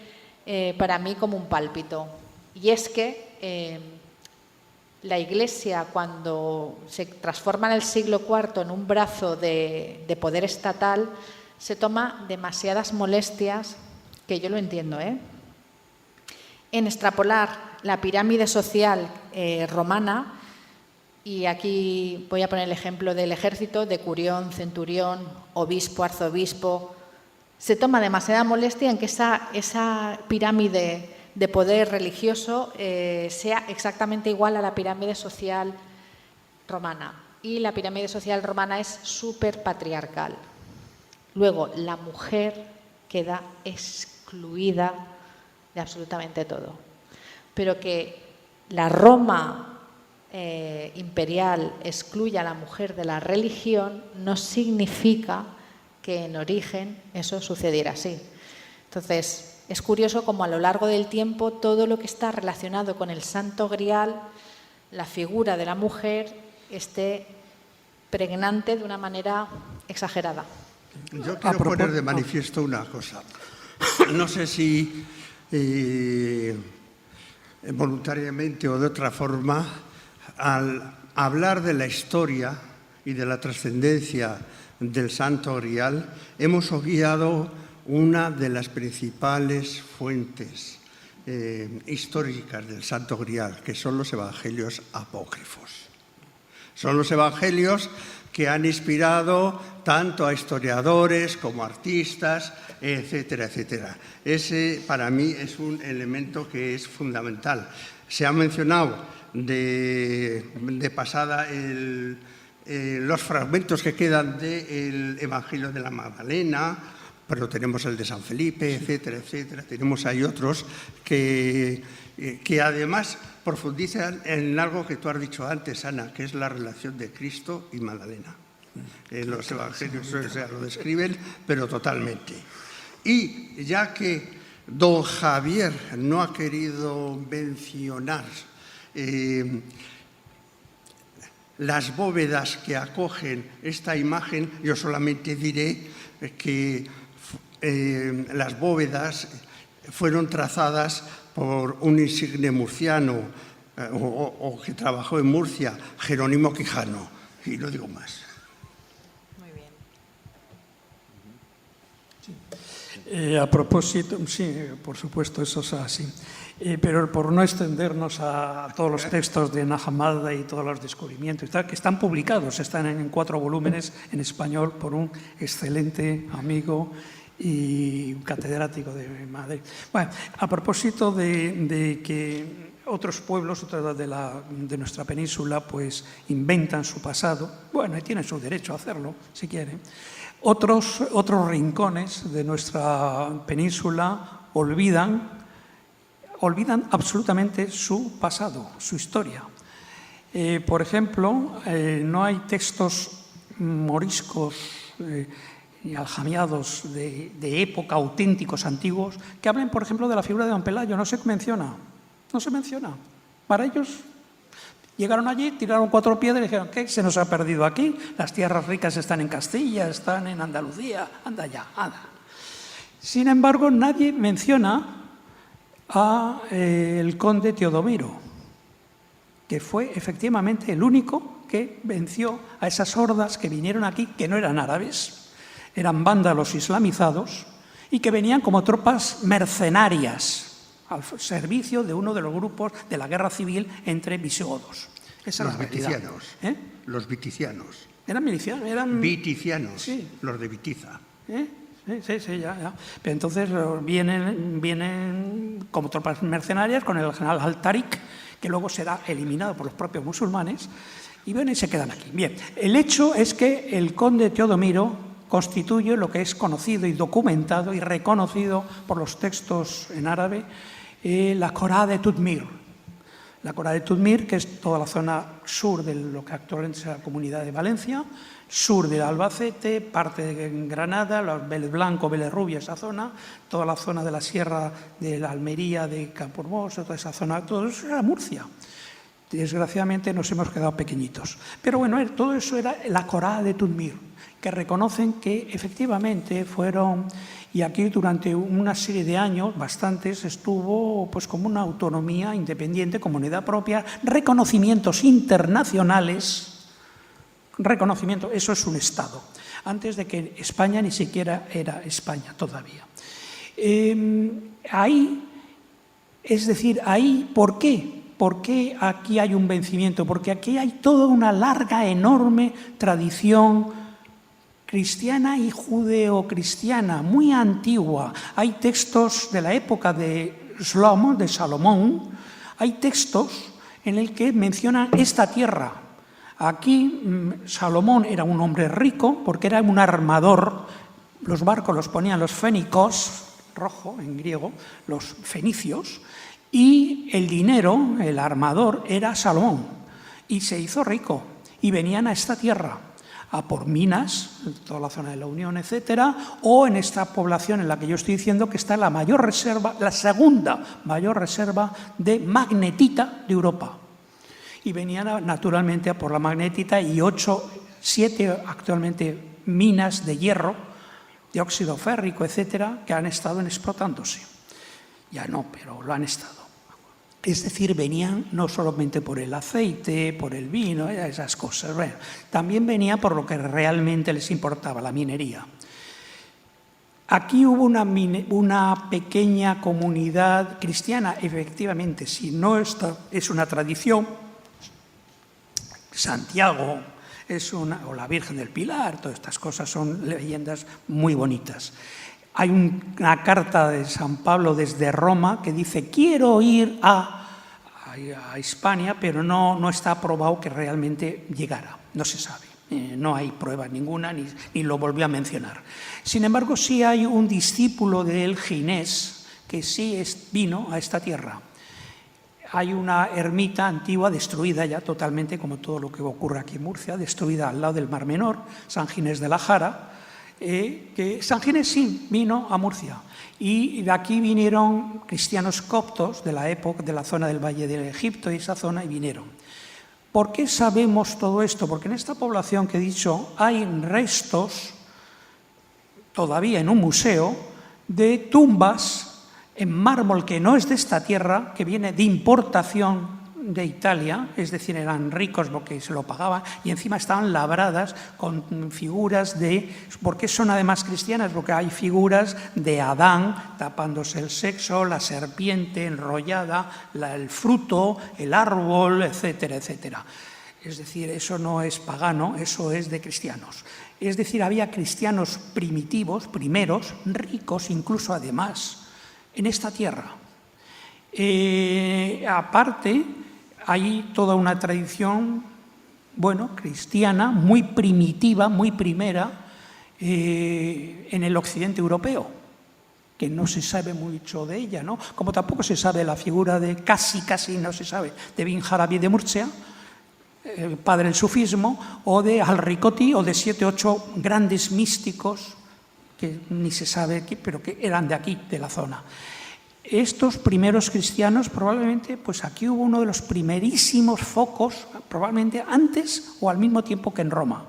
para mí como un pálpito. Y es que la Iglesia, cuando se transforma en el siglo IV en un brazo de poder estatal, se toma demasiadas molestias, que yo lo entiendo, en extrapolar la pirámide social romana, y aquí voy a poner el ejemplo del ejército, de curión, centurión, obispo, arzobispo. Se toma demasiada molestia en que esa pirámide de poder religioso sea exactamente igual a la pirámide social romana. Y la pirámide social romana es súper patriarcal. Luego, la mujer queda excluida de absolutamente todo. Pero que la Roma imperial excluya a la mujer de la religión no significa que en origen eso sucediera así. Entonces, es curioso cómo a lo largo del tiempo todo lo que está relacionado con el Santo Grial, la figura de la mujer, esté pregnante de una manera exagerada. Yo quiero poner de manifiesto una cosa. No sé si voluntariamente o de otra forma, al hablar de la historia y de la trascendencia del Santo Grial, hemos obviado una de las principales fuentes históricas del Santo Grial, que son los evangelios apócrifos. Son los evangelios que han inspirado tanto a historiadores como a artistas, etcétera, etcétera. Ese, para mí, es un elemento que es fundamental. Se ha mencionado de pasada los fragmentos que quedan del Evangelio de la Magdalena, pero tenemos el de San Felipe, etcétera, etcétera. Tenemos ahí otros que además profundizan en algo que tú has dicho antes, Ana, que es la relación de Cristo y Magdalena. Los evangelios lo describen, pero totalmente. Y ya que don Javier no ha querido mencionar las bóvedas que acogen esta imagen, yo solamente diré que las bóvedas fueron trazadas por un insigne murciano o que trabajó en Murcia, Jerónimo Quijano, y no digo más. Muy Sí. bien. A propósito, sí, por supuesto, eso es así. Pero por no extendernos a todos los textos de Nag Hammadi y todos los descubrimientos y tal, que están publicados, están en 4 volúmenes en español por un excelente amigo y un catedrático de Madrid. Bueno, a propósito de que otros pueblos de nuestra península pues inventan su pasado, bueno, y tienen su derecho a hacerlo, si quieren. Otros rincones de nuestra península olvidan absolutamente su pasado, su historia. Por ejemplo, no hay textos moriscos y aljamiados de época, auténticos, antiguos, que hablen, por ejemplo, de la figura de don Pelayo. No se menciona. Para ellos, llegaron allí, tiraron 4 piedras y dijeron, ¿qué se nos ha perdido aquí? Las tierras ricas están en Castilla, están en Andalucía, anda ya, anda. Sin embargo, nadie menciona al conde Teodomiro, que fue efectivamente el único que venció a esas hordas que vinieron aquí, que no eran árabes, eran vándalos islamizados y que venían como tropas mercenarias al servicio de uno de los grupos de la guerra civil entre visigodos. Esa Los es la realidad. viticianos. Los viticianos. Eran milicianos, eran... Viticianos, Sí. los de Vitiza. Sí, ya. Pero entonces vienen como tropas mercenarias con el general Al-Tariq, que luego será eliminado por los propios musulmanes, y vienen y se quedan aquí. Bien, el hecho es que el conde Teodomiro constituye lo que es conocido y documentado y reconocido por los textos en árabe, la Corá de Tudmir. La Corá de Tudmir, que es toda la zona sur de lo que actualmente es la Comunidad de Valencia, sur de Albacete, parte de Granada, los Vélez Blanco, Vélez Rubio, esa zona, toda la zona de la sierra de la Almería, de Campohermoso, toda esa zona, todo eso era Murcia. Desgraciadamente nos hemos quedado pequeñitos. Pero bueno, todo eso era la Corá de Tudmir, que reconocen que efectivamente fueron, y aquí durante una serie de años, bastantes, estuvo pues como una autonomía independiente, comunidad propia, reconocimientos internacionales. Reconocimiento, eso es un Estado, antes de que España ni siquiera era España todavía. Ahí, ¿por qué? ¿Por qué aquí hay un vencimiento? Porque aquí hay toda una larga, enorme tradición cristiana y judeocristiana, muy antigua. Hay textos de la época de Shlomo, de Salomón, hay textos en el que mencionan esta tierra. Aquí Salomón era un hombre rico porque era un armador. Los barcos los ponían los fénicos, rojo en griego, los fenicios, y el dinero, el armador, era Salomón. Y se hizo rico y venían a esta tierra a por minas, en toda la zona de la Unión, etcétera, o en esta población en la que yo estoy diciendo que está la mayor reserva, la segunda mayor reserva de magnetita de Europa. Y venían naturalmente a por la magnetita y 7 actualmente minas de hierro, de óxido férrico, etcétera, que han estado explotándose. Ya no, pero lo han estado. Es decir, venían no solamente por el aceite, por el vino, esas cosas. Bueno, también venía por lo que realmente les importaba, la minería. Aquí hubo una pequeña comunidad cristiana, efectivamente, si no es una tradición. Santiago o la Virgen del Pilar, todas estas cosas son leyendas muy bonitas. Hay una carta de San Pablo desde Roma que dice: quiero ir a Hispania, pero no está aprobado que realmente llegara, no se sabe. No hay prueba ninguna, ni lo volvió a mencionar. Sin embargo, sí hay un discípulo de él, Ginés, que sí vino a esta tierra. Hay una ermita antigua destruida ya totalmente, como todo lo que ocurre aquí en Murcia, destruida al lado del Mar Menor, San Ginés de la Jara, que San Ginés sí vino a Murcia. Y de aquí vinieron cristianos coptos de la época, de la zona del Valle del Egipto y esa zona, y vinieron. ¿Por qué sabemos todo esto? Porque en esta población que he dicho hay restos, todavía en un museo, de tumbas en mármol que no es de esta tierra, que viene de importación de Italia, es decir, eran ricos porque se lo pagaban, y encima estaban labradas con figuras ¿por qué son además cristianas? Porque hay figuras de Adán tapándose el sexo, la serpiente enrollada, el fruto, el árbol, etcétera, etcétera. Es decir, eso no es pagano, eso es de cristianos. Es decir, había cristianos primitivos, primeros, ricos incluso además, en esta tierra. Aparte, hay toda una tradición, cristiana, muy primitiva, muy primera, en el occidente europeo, que no se sabe mucho de ella, ¿no? Como tampoco se sabe la figura casi no se sabe, de Ibn Arabi de Murcia, el padre del sufismo, o de Al-Ricotti, o de 7 o 8 grandes místicos que ni se sabe, pero que eran de aquí, de la zona. Estos primeros cristianos, probablemente, pues aquí hubo uno de los primerísimos focos, probablemente antes o al mismo tiempo que en Roma.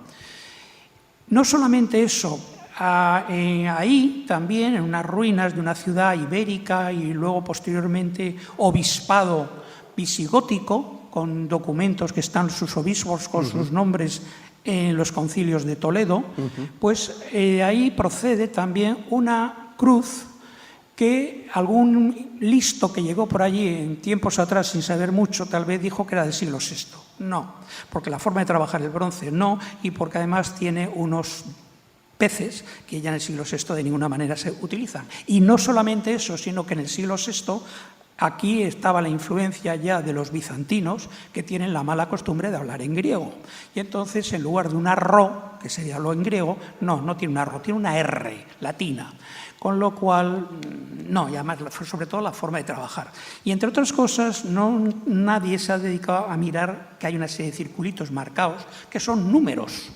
No solamente eso, ahí también, en unas ruinas de una ciudad ibérica y luego posteriormente obispado visigótico, con documentos que están sus obispos con sus nombres en los concilios de Toledo, pues ahí procede también una cruz que algún listo que llegó por allí en tiempos atrás sin saber mucho, tal vez dijo que era del siglo VI. No, porque la forma de trabajar el bronce no, y porque además tiene unos peces que ya en el siglo VI de ninguna manera se utilizan. Y no solamente eso, sino que en el siglo VI aquí estaba la influencia ya de los bizantinos, que tienen la mala costumbre de hablar en griego. Y entonces, en lugar de una ro, que sería lo en griego, no tiene una ro, tiene una R latina. Con lo cual, no, y además, sobre todo la forma de trabajar. Y entre otras cosas, nadie se ha dedicado a mirar que hay una serie de circulitos marcados, que son números.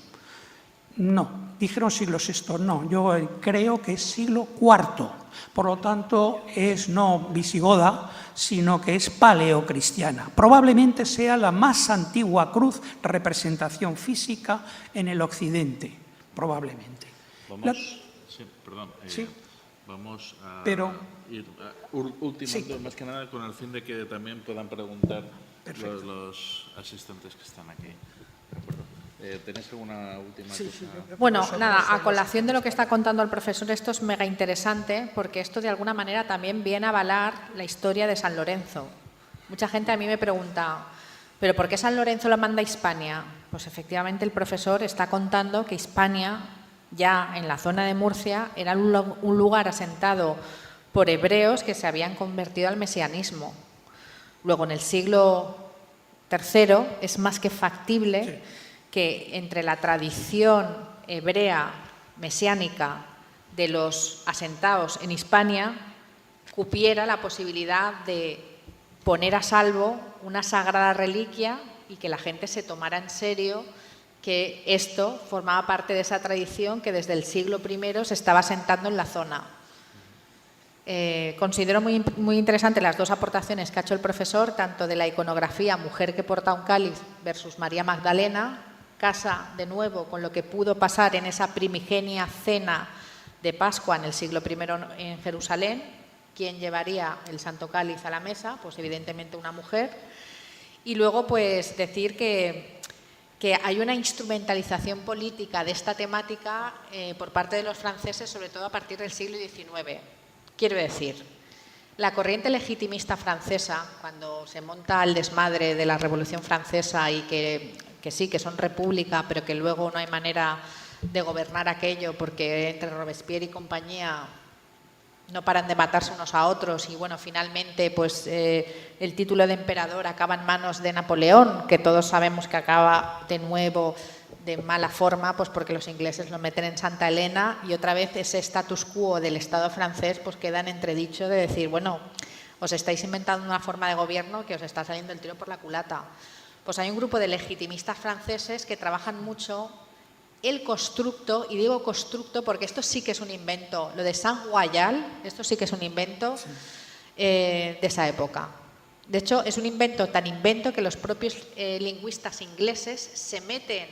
No, dijeron siglo VI, no, yo creo que es siglo IV. Por lo tanto, es no visigoda, sino que es paleocristiana. Probablemente sea la más antigua cruz representación física en el occidente, probablemente. Vamos a ir ultimando, más que nada con el fin de que también puedan preguntar los asistentes que están aquí. ¿De acuerdo? ¿Tenéis alguna última cosa? Bueno, nada, a colación de lo que está contando el profesor, esto es mega interesante porque esto de alguna manera también viene a avalar la historia de San Lorenzo. Mucha gente a mí me pregunta, ¿pero por qué San Lorenzo lo manda a Hispania? Pues efectivamente el profesor está contando que Hispania, ya en la zona de Murcia, era un lugar asentado por hebreos que se habían convertido al mesianismo. Luego, en el siglo III, es más que factible que entre la tradición hebrea mesiánica de los asentados en Hispania cupiera la posibilidad de poner a salvo una sagrada reliquia y que la gente se tomara en serio que esto formaba parte de esa tradición que desde el siglo I se estaba asentando en la zona. Considero muy interesante las dos aportaciones que ha hecho el profesor, tanto de la iconografía Mujer que porta un cáliz versus María Magdalena, casa de nuevo con lo que pudo pasar en esa primigenia cena de Pascua en el siglo I en Jerusalén. ¿Quién llevaría el Santo Cáliz a la mesa? Pues evidentemente una mujer. Y luego pues decir que hay una instrumentalización política de esta temática por parte de los franceses, sobre todo a partir del siglo XIX. Quiero decir, la corriente legitimista francesa, cuando se monta el desmadre de la Revolución Francesa y que sí, que son república, pero que luego no hay manera de gobernar aquello porque entre Robespierre y compañía no paran de matarse unos a otros y bueno, finalmente pues el título de emperador acaba en manos de Napoleón, que todos sabemos que acaba de nuevo de mala forma, pues porque los ingleses lo meten en Santa Elena y otra vez ese status quo del Estado francés pues queda en entredicho de decir, bueno, os estáis inventando una forma de gobierno que os está saliendo el tiro por la culata. Pues hay un grupo de legitimistas franceses que trabajan mucho el constructo, y digo constructo porque esto sí que es un invento, lo de Saint Royal, esto sí que es un invento de esa época. De hecho, es un invento tan invento que los propios lingüistas ingleses se meten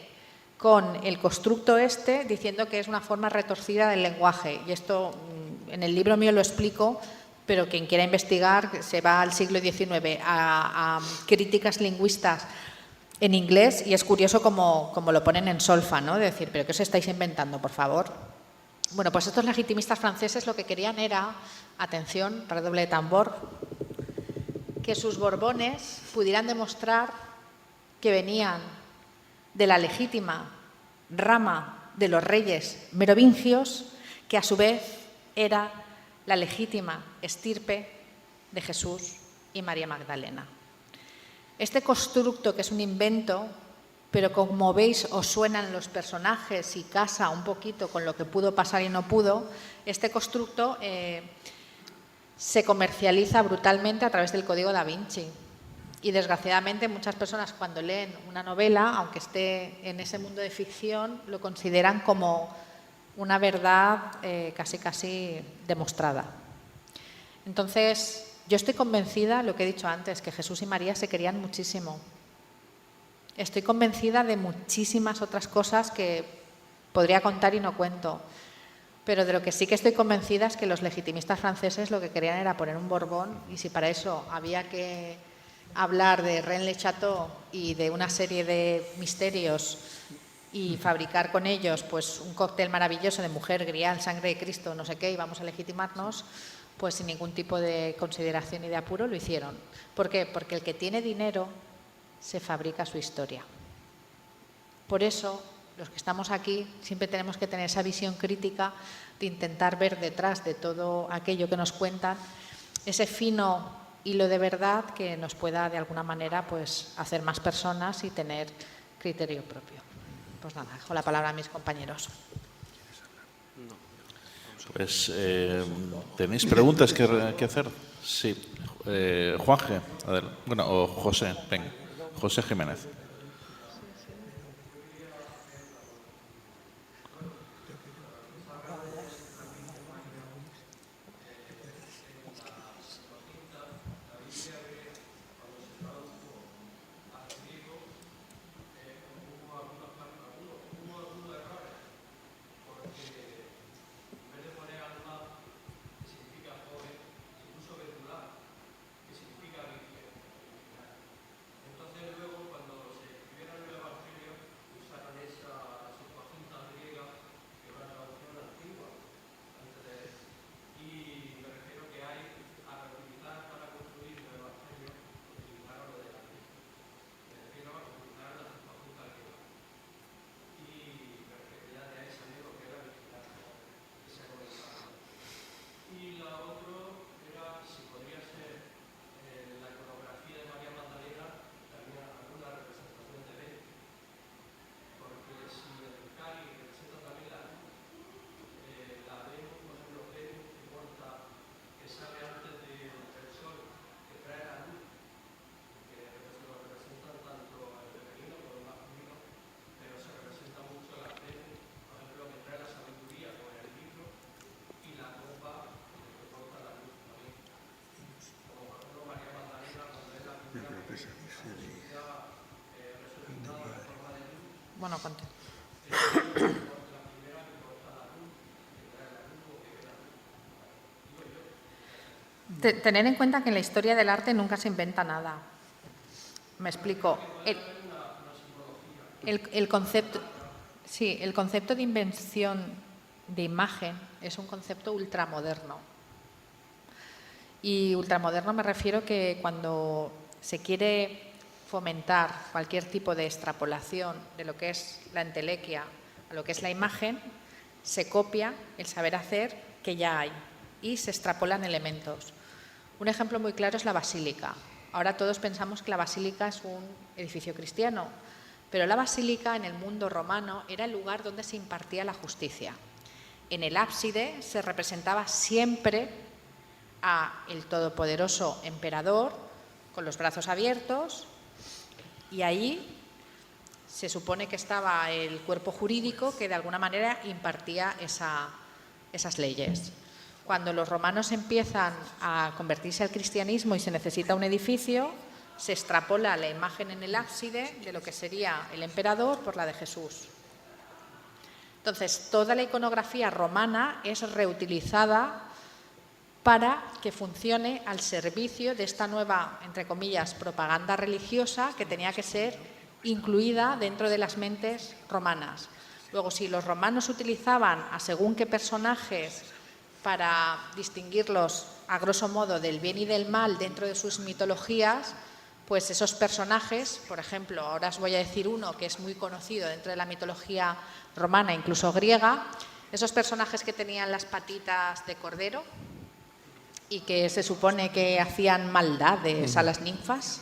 con el constructo diciendo que es una forma retorcida del lenguaje. Y esto en el libro mío lo explico, pero quien quiera investigar se va al siglo XIX a críticas lingüistas en inglés y es curioso como lo ponen en solfa, ¿no? De decir, ¿pero qué os estáis inventando, por favor? Bueno, pues estos legitimistas franceses lo que querían era, atención, redoble de tambor, que sus Borbones pudieran demostrar que venían de la legítima rama de los reyes merovingios, que a su vez era la legítima estirpe de Jesús y María Magdalena. Este constructo, que es un invento, pero como veis os suenan los personajes y casa un poquito con lo que pudo pasar y no pudo, este constructo se comercializa brutalmente a través del Código Da Vinci. Y desgraciadamente muchas personas cuando leen una novela, aunque esté en ese mundo de ficción, lo consideran como una verdad casi demostrada. Entonces, yo estoy convencida, lo que he dicho antes, que Jesús y María se querían muchísimo. Estoy convencida de muchísimas otras cosas que podría contar y no cuento. Pero de lo que sí que estoy convencida es que los legitimistas franceses lo que querían era poner un Borbón, y si para eso había que hablar de Rennes-le-Château y de una serie de misterios y fabricar con ellos pues un cóctel maravilloso de mujer, grial, sangre de Cristo, no sé qué, y vamos a legitimarnos, pues sin ningún tipo de consideración y de apuro lo hicieron. ¿Por qué? Porque el que tiene dinero se fabrica su historia. Por eso, los que estamos aquí siempre tenemos que tener esa visión crítica de intentar ver detrás de todo aquello que nos cuentan ese fino hilo de verdad que nos pueda de alguna manera pues hacer más personas y tener criterio propio. Pues nada, dejo la palabra a mis compañeros. Pues, ¿tenéis preguntas que hacer? Sí. Juanje, bueno, o José, venga. José Jiménez. Bueno, conté. Tener en cuenta que en la historia del arte nunca se inventa nada. Me explico. El concepto, sí, el concepto de invención de imagen es un concepto ultramoderno. Y ultramoderno me refiero que cuando se quiere fomentar cualquier tipo de extrapolación de lo que es la entelequia a lo que es la imagen, se copia el saber hacer que ya hay y se extrapolan elementos. Un ejemplo muy claro es la basílica. Ahora todos pensamos que la basílica es un edificio cristiano, pero la basílica en el mundo romano era el lugar donde se impartía la justicia. En el ábside se representaba siempre a el todopoderoso emperador con los brazos abiertos, y ahí se supone que estaba el cuerpo jurídico que de alguna manera impartía esas leyes. Cuando los romanos empiezan a convertirse al cristianismo y se necesita un edificio, se extrapola la imagen en el ábside de lo que sería el emperador por la de Jesús. Entonces, toda la iconografía romana es reutilizada para que funcione al servicio de esta nueva, entre comillas, propaganda religiosa que tenía que ser incluida dentro de las mentes romanas. Luego, si los romanos utilizaban a según qué personajes para distinguirlos, a grosso modo, del bien y del mal dentro de sus mitologías, pues esos personajes, por ejemplo, ahora os voy a decir uno que es muy conocido dentro de la mitología romana, incluso griega, esos personajes que tenían las patitas de cordero y que se supone que hacían maldades a las ninfas,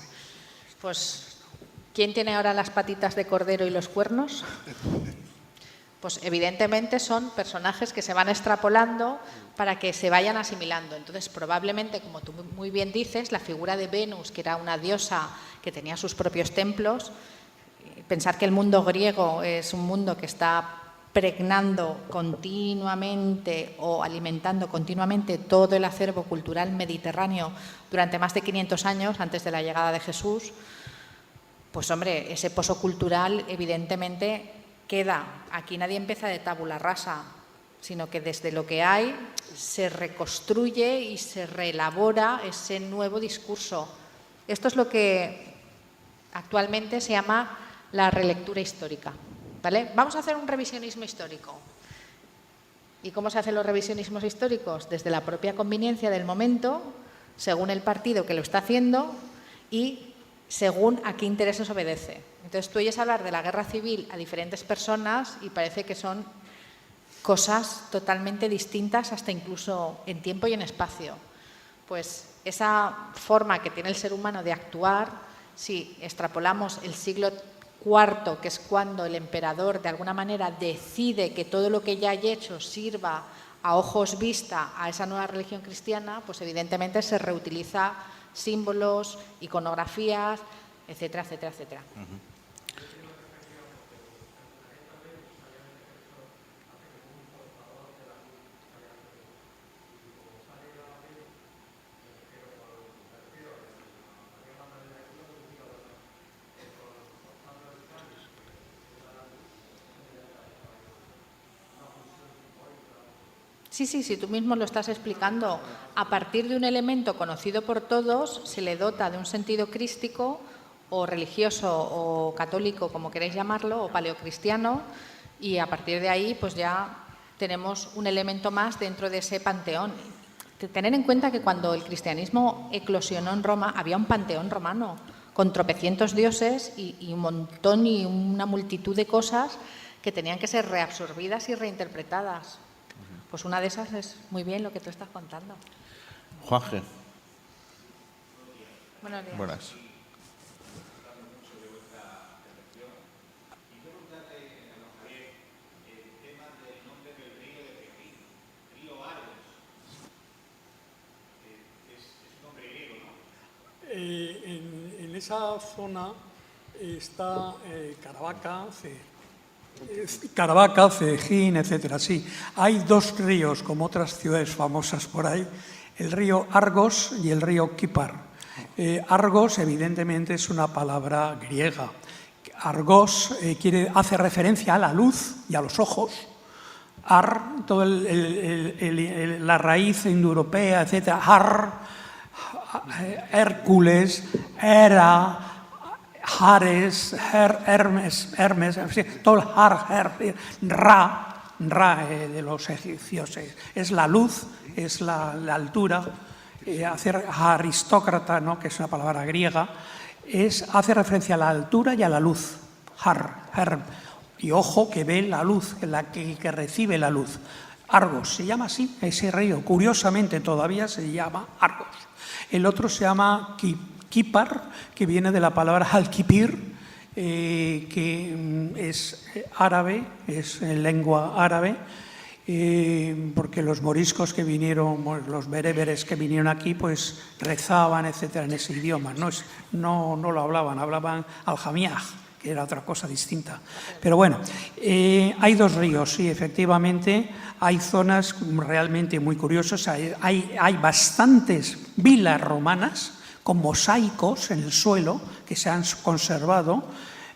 pues ¿quién tiene ahora las patitas de cordero y los cuernos? Pues evidentemente son personajes que se van extrapolando para que se vayan asimilando. Entonces, probablemente, como tú muy bien dices, la figura de Venus, que era una diosa que tenía sus propios templos, pensar que el mundo griego es un mundo que está pregnando continuamente o alimentando continuamente todo el acervo cultural mediterráneo durante más de 500 años antes de la llegada de Jesús, pues hombre, ese pozo cultural evidentemente queda. Aquí nadie empieza de tabula rasa, sino que desde lo que hay se reconstruye y se reelabora ese nuevo discurso. Esto es lo que actualmente se llama la relectura histórica. ¿Vale? Vamos a hacer un revisionismo histórico. ¿Y cómo se hacen los revisionismos históricos? Desde la propia conveniencia del momento, según el partido que lo está haciendo y según a qué intereses obedece. Entonces tú oyes hablar de la guerra civil a diferentes personas y parece que son cosas totalmente distintas, hasta incluso en tiempo y en espacio. Pues esa forma que tiene el ser humano de actuar, si extrapolamos el siglo IV, que es cuando el emperador de alguna manera decide que todo lo que ya hay hecho sirva a ojos vista a esa nueva religión cristiana, pues evidentemente se reutiliza símbolos, iconografías, etcétera, etcétera, etcétera. Sí, tú mismo lo estás explicando. A partir de un elemento conocido por todos, se le dota de un sentido crístico o religioso o católico, como queréis llamarlo, o paleocristiano, y a partir de ahí pues ya tenemos un elemento más dentro de ese panteón. Tener en cuenta que cuando el cristianismo eclosionó en Roma había un panteón romano con tropecientos dioses y un montón y una multitud de cosas que tenían que ser reabsorbidas y reinterpretadas. Pues una de esas es muy bien lo que tú estás contando. Juanje. Buenos días. Buenas. En esa zona está Caravaca, Cejín, etcétera. Sí, hay dos ríos, como otras ciudades famosas por ahí, el río Argos y el río Kípar. Argos, evidentemente, es una palabra griega. Argos hace referencia a la luz y a los ojos. Toda la raíz indoeuropea, etcétera. Hércules, Hera, Ares, Hermes, todo el Ra de los egipcios. Es la luz, es la altura. Hacer aristócrata, ¿no?, que es una palabra griega, hace referencia a la altura y a la luz. Y ojo que ve la luz, que recibe la luz. Argos, se llama así, ese río. Curiosamente todavía se llama Argos. El otro se llama Kípar, que viene de la palabra Alkipir, que es árabe, es lengua árabe, porque los moriscos que vinieron, los bereberes que vinieron aquí, pues rezaban, etcétera, en ese idioma. No lo hablaban aljamiaj, que era otra cosa distinta. Pero bueno, hay dos ríos, sí, efectivamente. Hay zonas realmente muy curiosas. Hay bastantes vilas romanas con mosaicos en el suelo que se han conservado.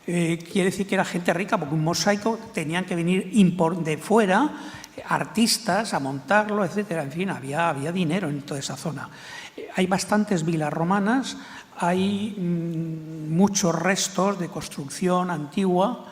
Quiere decir que era gente rica, porque un mosaico tenían que venir de fuera, artistas a montarlo, etcétera. En fin, había dinero en toda esa zona. Hay bastantes vilas romanas, hay muchos restos de construcción antigua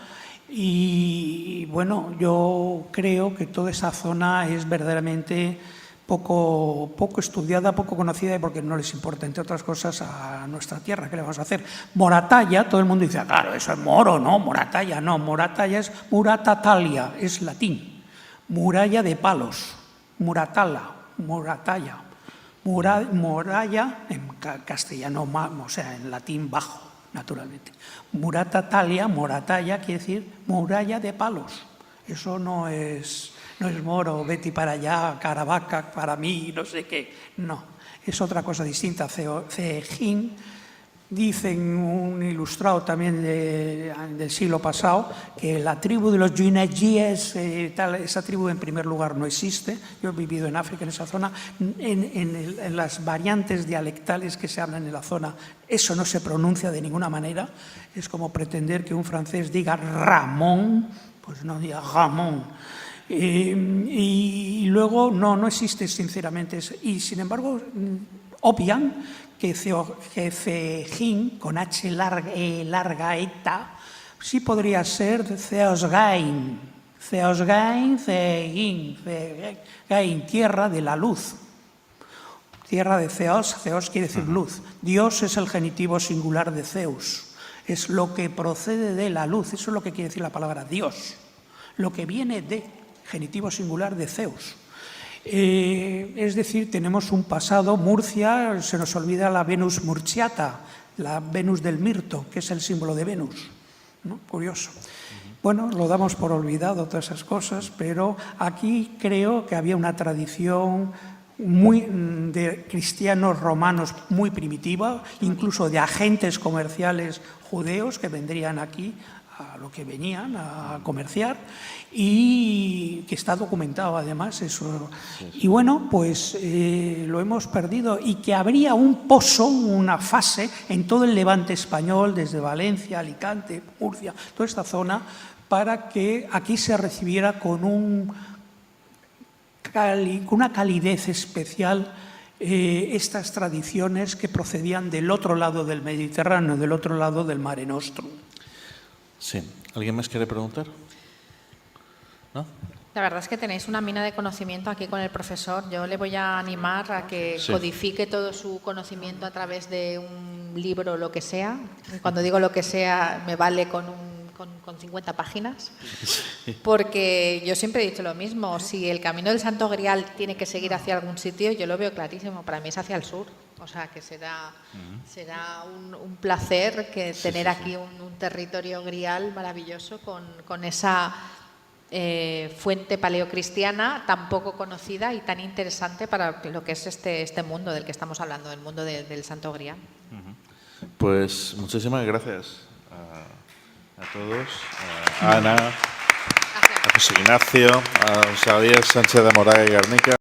y, bueno, yo creo que toda esa zona es verdaderamente poco estudiada, poco conocida, porque no les importa, entre otras cosas, a nuestra tierra. ¿Qué le vamos a hacer? Moratalla, todo el mundo dice, claro, eso es moro, ¿no? Moratalla, no. Moratalla es Muratatalia, es latín. Muralla de palos, Muratalla. Muralla, en castellano, o sea, en latín bajo, naturalmente. Moratalla quiere decir muralla de palos. Eso no es moro, Betty para allá, Caravaca para mí, no sé qué. No, es otra cosa distinta. Cejín Dicen un ilustrado también del siglo pasado que la tribu de los Yuinajíes, esa tribu en primer lugar no existe. Yo he vivido en África, en esa zona, en las variantes dialectales que se hablan en la zona, eso no se pronuncia de ninguna manera. Es como pretender que un francés diga Ramón, pues no diga Ramón. Y luego no existe sinceramente. Y sin embargo, obvian que Cejín, con H larga, eta, sí podría ser Ceosgain, Cejín, tierra de la luz. Tierra de Ceos quiere decir luz. Dios es el genitivo singular de Zeus. Es lo que procede de la luz, eso es lo que quiere decir la palabra Dios. Lo que viene de genitivo singular de Zeus. Es decir, tenemos un pasado. Murcia, se nos olvida la Venus murciata, la Venus del mirto, que es el símbolo de Venus, ¿no? Curioso. Bueno, lo damos por olvidado todas esas cosas, pero aquí creo que había una tradición de cristianos romanos muy primitiva, incluso de agentes comerciales judeos que vendrían aquí a lo que venían a comerciar, y que está documentado además eso. Y bueno, pues lo hemos perdido, y que habría un pozo, una fase en todo el levante español, desde Valencia, Alicante, Murcia, toda esta zona, para que aquí se recibiera con una calidez especial estas tradiciones que procedían del otro lado del Mediterráneo, del otro lado del Mare Nostrum. Sí. ¿Alguien más quiere preguntar? ¿No? La verdad es que tenéis una mina de conocimiento aquí con el profesor. Yo le voy a animar a que codifique todo su conocimiento a través de un libro, lo que sea. Y cuando digo lo que sea, me vale con 50 páginas. Porque yo siempre he dicho lo mismo. Si el camino del Santo Grial tiene que seguir hacia algún sitio, yo lo veo clarísimo. Para mí es hacia el sur. O sea, que será un placer tener aquí un territorio grial maravilloso con esa fuente paleocristiana tan poco conocida y tan interesante para lo que es este mundo del que estamos hablando, del mundo del Santo Grial. Pues muchísimas gracias a todos, a Ana, a José Ignacio, a Xavier Sánchez de Moraga y Garnica.